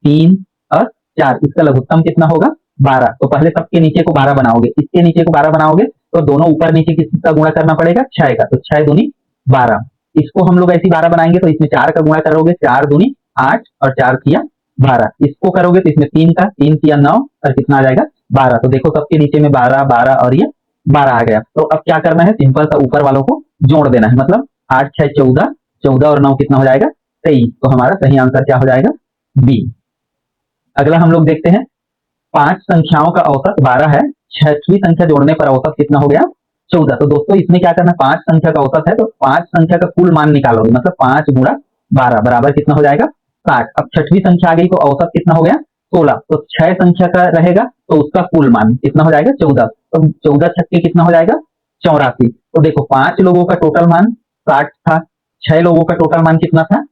3 और 4, इसका लघुत्तम कितना होगा 12। तो पहले सबके नीचे को 12 बनाओगे, इसके नीचे को 12 बनाओगे तो दोनों ऊपर नीचे किसका गुणा करना पड़ेगा 6 का, तो 6 दूनी 12। इसको हम लोग ऐसी 12 बनाएंगे तो इसमें 4 का गुणा करोगे, 4 दूनी 8 और 4 किया 12। इसको करोगे तो इसमें 3 का 3 किया 9 और कितना आ जाएगा 12। तो देखो सबके नीचे में 12 12 और ये 12 आ गया। तो अब क्या करना है, सिंपल सा ऊपर वालों को जोड़ देना है, मतलब 8 6 14, 14 और 9 कितना हो जाएगा 23। तो हमारा सही आंसर क्या हो जाएगा बी। अगला हम लोग देखते हैं, 5 संख्याओं का औसत 12 है, छठवीं संख्या जोड़ने पर औसत कितना हो गया 14। तो दोस्तों इसमें क्या करना है, 5 संख्या का औसत है तो 5 संख्या का कुल मान निकालोगे, मतलब 5 गुणा 12 बराबर कितना हो जाएगा 60। अब छठवीं संख्या आ गई तो औसत कितना हो गया 16, तो 6 संख्या का रहेगा तो उसका कुल मान कितना हो जाएगा 14। तो 14 छक्के कितना हो जाएगा 84। तो देखो 5 लोगों का टोटल मान 60 था, 6 लोगों का टोटल मान कितना था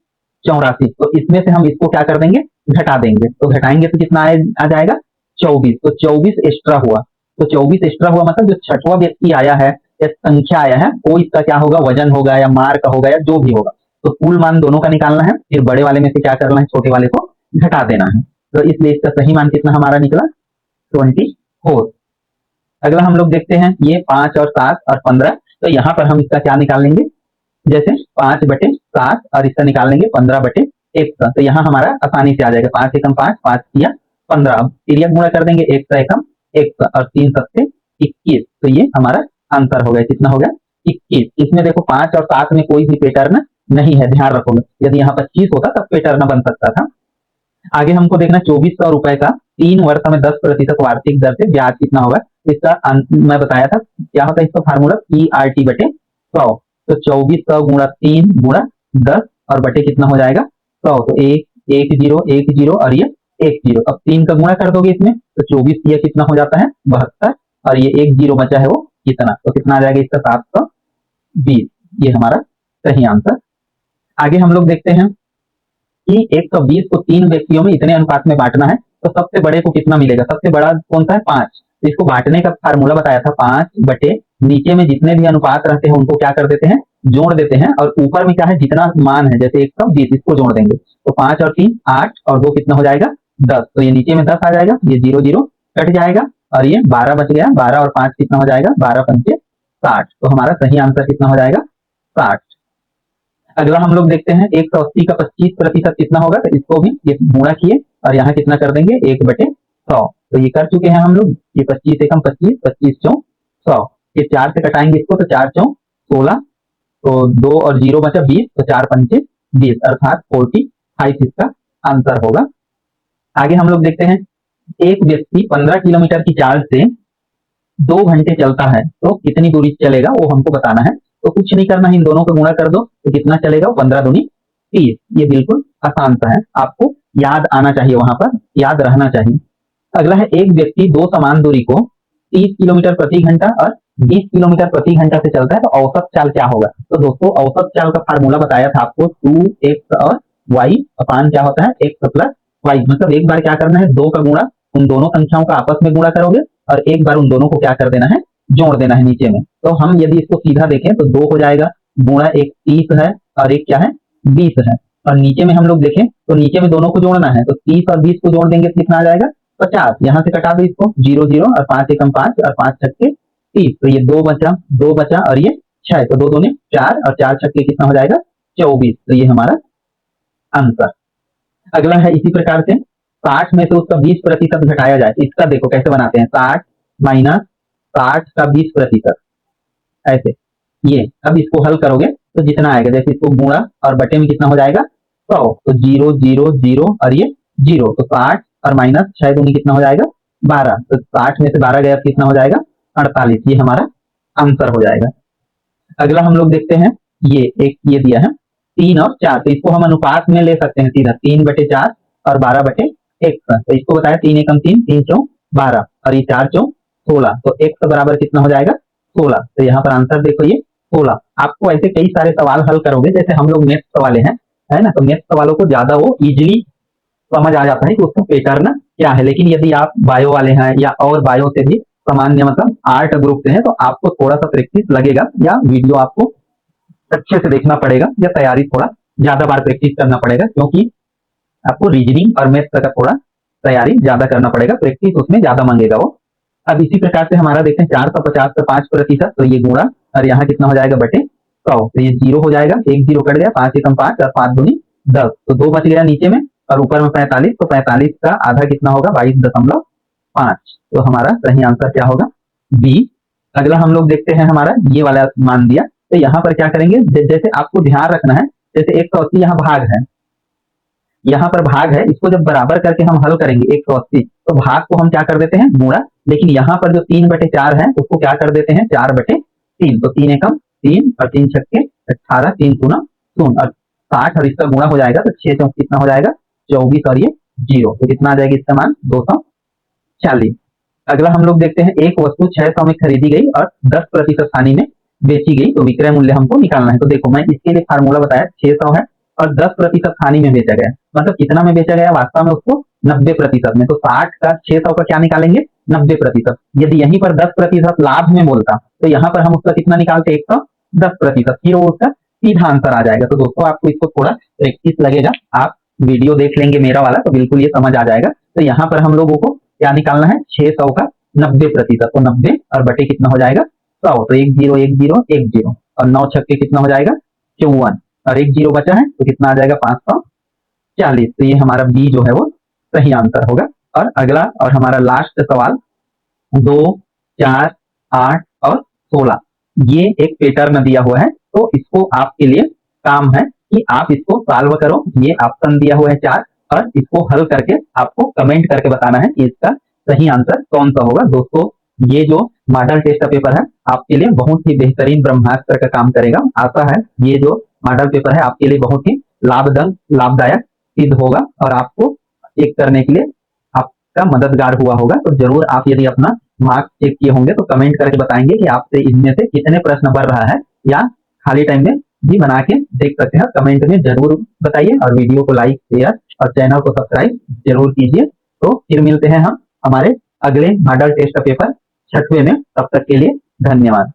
84। तो इसमें से हम इसको क्या कर देंगे घटा देंगे, तो घटाएंगे तो कितना आ जाएगा 24। तो 24 एक्स्ट्रा हुआ, तो 24 एक्स्ट्रा हुआ मतलब जो छठवां व्यक्ति आया है या संख्या आया है वो इसका क्या होगा वजन होगा या मार्क होगा या जो भी होगा। तो कुल मान दोनों का निकालना है, फिर बड़े वाले में से क्या करना है छोटे वाले को घटा देना है। तो इसलिए इसका सही मान कितना हमारा निकला 24। अगला हम लोग देखते हैं, ये 5 और 7 और 15। तो यहाँ पर हम इसका क्या निकाल लेंगे, जैसे 5/7 और इसका निकाल लेंगे 15/1। तो यहाँ हमारा आसानी से आ जाएगा, 5 एकम 5, 5 किया 15। अब तिर्यक गुणा कर देंगे, 1 सा एकम 1 और 3 सत्ते 21। तो ये हमारा आंसर हो गया, कितना हो गया 21। इसमें देखो 5 और 7 में कोई भी पैटर्न नहीं है, ध्यान रखोगे, यदि यहाँ 25 होता तब पैटर्न बन सकता था। आगे हमको देखना 2400 रुपए का 3 वर्ष में 10% वार्षिक दर से ब्याज कितना होगा। इसका मैं बताया था क्या होता है, इसका फार्मूला PRT/100। तो 2400 गुणा 3 गुणा 10 और बटे कितना हो जाएगा 100। तो 1 1 0 1 0 और ये 1 0। अब 3 का गुणा कर दोगे इसमें तो 24 ये कितना हो जाता है 72 और ये 1 0 बचा है वो कितना, तो कितना आ जाएगा इसका 720। ये हमारा सही आंसर। आगे हम लोग देखते हैं कि 120 को 3 व्यक्तियों में इतने अनुपात में बांटना है, तो सबसे बड़े को कितना मिलेगा, सबसे बड़ा कौन सा है 5। तो इसको बांटने का फार्मूला बताया था 5 बटे नीचे में जितने भी अनुपात रहते हैं उनको क्या कर देते हैं जोड़ देते हैं, और ऊपर में क्या है जितना मान है जैसे 120 इसको जोड़ देंगे। तो 5 और 3 8 और 2 कितना हो जाएगा 10। तो ये नीचे में 10 आ जाएगा, ये 0 0 कट जाएगा और ये 12 बच गया, 12 और 5 कितना हो जाएगा 12 पंचे 60। तो हमारा सही आंसर कितना हो जाएगा 60। अगला हम लोग देखते हैं 180 का 25% कितना होगा, तो इसको भी ये गुणा किए और यहाँ कितना कर देंगे 1/100। तो ये कर चुके हैं हम लोग, ये 25 एकम 25, 25 चौं 100। ये 4 से कटाएंगे इसको तो 4 चौं 16, तो 2 और 0 बचा 20, तो 4 पंचे 20 अर्थात 45 इसका आंसर होगा। आगे हम लोग देखते हैं, एक व्यक्ति 15 किलोमीटर की चाल से 2 घंटे चलता है तो कितनी दूरी चलेगा वो हमको बताना है। तो कुछ नहीं करना है, इन दोनों को गुणा कर दो तो कितना चलेगा 15 दूनी 30। ये बिल्कुल आसान सा है, आपको याद आना चाहिए, वहां पर याद रहना चाहिए। अगला है, एक व्यक्ति 2 समान दूरी को 30 किलोमीटर प्रति घंटा और 20 किलोमीटर प्रति घंटा से चलता है तो औसत चाल क्या होगा। तो दोस्तों औसत चाल का फार्मूला बताया था आपको 2x और y अपान क्या होता है x प्लस y। मतलब एक बार क्या करना है 2 का गुणा उन दोनों संख्याओं का आपस में गुणा करोगे और एक बार उन दोनों को क्या कर देना है जोड़ देना है नीचे में। तो हम यदि इसको सीधा देखें तो 2 हो जाएगा गुणा एक 30 है और एक क्या है 20 है, और नीचे में हम लोग देखें तो नीचे में दोनों को जोड़ना है तो 30 और 20 को जोड़ देंगे तो कितना आ जाएगा 50। यहाँ से कटा दो इसको 0 0 और 5 एकम 5 और 5 छक्के 30। तो ये 2 बचा और ये 6, तो 2 दूनी 4 और 4 छक्के कितना हो जाएगा 24। तो ये हमारा आंसर। अगला है इसी प्रकार से 60 में से उसका 20% घटाया जाए, इसका देखो कैसे बनाते हैं 60 माइनस 60 का 20%, ऐसे ये। अब इसको हल करोगे तो जितना आएगा, जैसे इसको गुणा और बटे में कितना हो जाएगा 100, तो 0 0 0 और ये 0, तो 60 और माइनस 6 दूनी कितना हो जाएगा 12। तो 60 में से 12 गया तो कितना हो जाएगा 48। ये हमारा आंसर हो जाएगा। अगला हम लोग देखते हैं, ये एक ये दिया है 3 और 4, तो इसको हम अनुपात में ले सकते हैं सीधा 3/4 और 12/1। तो इसको बताया 3 एकम 3, 3 चौं 12 और ये 4 चौं 16, तो x बराबर कितना हो जाएगा 16। तो यहाँ पर आंसर देखो ये 16। आपको ऐसे कई सारे सवाल हल करोगे, जैसे हम लोग नेक्स्ट वाले हैं है ना, तो नेक्स्ट सवालों को ज्यादा वो इजिली समझ आ जाता है कि उसका पैटर्न क्या है। लेकिन यदि आप बायो वाले हैं या और बायो से भी सामान्य मतलब आर्ट ग्रुप से हैं तो आपको थोड़ा सा प्रैक्टिस लगेगा या वीडियो आपको अच्छे से देखना पड़ेगा या तैयारी थोड़ा ज्यादा बार प्रैक्टिस करना पड़ेगा, क्योंकि आपको रीजनिंग और मैथ्स का थोड़ा तैयारी ज्यादा करना पड़ेगा, प्रैक्टिस उसमें ज्यादा मांगेगा वो। अब इसी प्रकार से हमारा देखते हैं 450 का 5%, तो ये गुणा और यहाँ कितना हो जाएगा बटे 100, तो ये जीरो हो जाएगा, एक जीरो कट गया, 5 एकम 5 और 5 दूनी 10, तो 2 बच गया नीचे में और ऊपर में 45, तो 45 का आधा कितना होगा 22.5, तो हमारा सही आंसर क्या होगा बी। अगला हम लोग देखते हैं हमारा ये वाला मान दिया, तो यहाँ पर क्या करेंगे, जैसे आपको ध्यान रखना है, जैसे 180 यहाँ भाग है, यहाँ पर भाग है, इसको जब बराबर करके हम हल करेंगे 180, तो भाग को हम क्या कर देते हैं गुणा, लेकिन यहाँ पर जो 3/4 है उसको क्या कर देते हैं 4/3, तो 3 एकम 3 और 3 छक्के 18, 3 दूना 0 और 60 और इसका गुणा हो जाएगा, तो 6 चौक कितना हो जाएगा 24 और ये 0, तो कितना आ जाएगा इसका मान 240। अगला हम लोग देखते हैं एक वस्तु 600 में खरीदी गई और 10% हानि में बेची गई, तो विक्रय मूल्य हमको निकालना है। तो देखो मैं इसके लिए फार्मूला बताया, 600 है और 10% हानि में बेचा गया, मतलब कितना में बेचा गया वास्तव में उसको 90% में, तो 60 का 600 का क्या निकालेंगे 90%। यदि यहीं पर 10% लाभ में बोलता तो यहाँ पर हम उसका कितना निकालते 110%, फिर वो उसका सीधा आंसर आ जाएगा। तो दोस्तों आपको इसको थोड़ा प्रैक्टिस लगेगा, आप वीडियो देख लेंगे मेरा वाला तो बिल्कुल ये समझ आ जाएगा। तो यहाँ पर हम लोगों को क्या निकालना है 600 का 90%, तो 90 और बटे कितना हो जाएगा 100, तो 1 0 1 0 1 0 और 9 छक्के कितना हो जाएगा 54 और 1 0 बचा है, तो कितना आ जाएगा 540, तो ये हमारा बी जो है वो सही आंसर होगा। और अगला और हमारा लास्ट सवाल 2 4 8 और 16, ये एक पैटर्न दिया हुआ है, तो इसको आपके लिए काम है कि आप इसको सॉल्व करो, ये ऑप्शन दिया हुआ है 4 और इसको हल करके आपको कमेंट करके बताना है कि इसका सही आंसर कौन सा होगा। दोस्तों ये जो मॉडल टेस्ट पेपर है आपके लिए बहुत ही बेहतरीन ब्रह्मास्त्र का काम करेगा, आशा है ये जो मॉडल पेपर है आपके लिए बहुत ही लाभदायक सिद्ध होगा और आपको चेक करने के लिए आपका मददगार हुआ होगा। तो जरूर आप यदि अपना मार्क्स चेक किए होंगे तो कमेंट करके बताएंगे कि आपसे इनमें से कितने प्रश्न बढ़ रहा है, या खाली टाइम में भी बना के देख सकते हैं, कमेंट में जरूर बताइए और वीडियो को लाइक शेयर और चैनल को सब्सक्राइब जरूर कीजिए। तो फिर मिलते हैं हम हमारे अगले मॉडल टेस्ट पेपर 6वें में, तब तक के लिए धन्यवाद।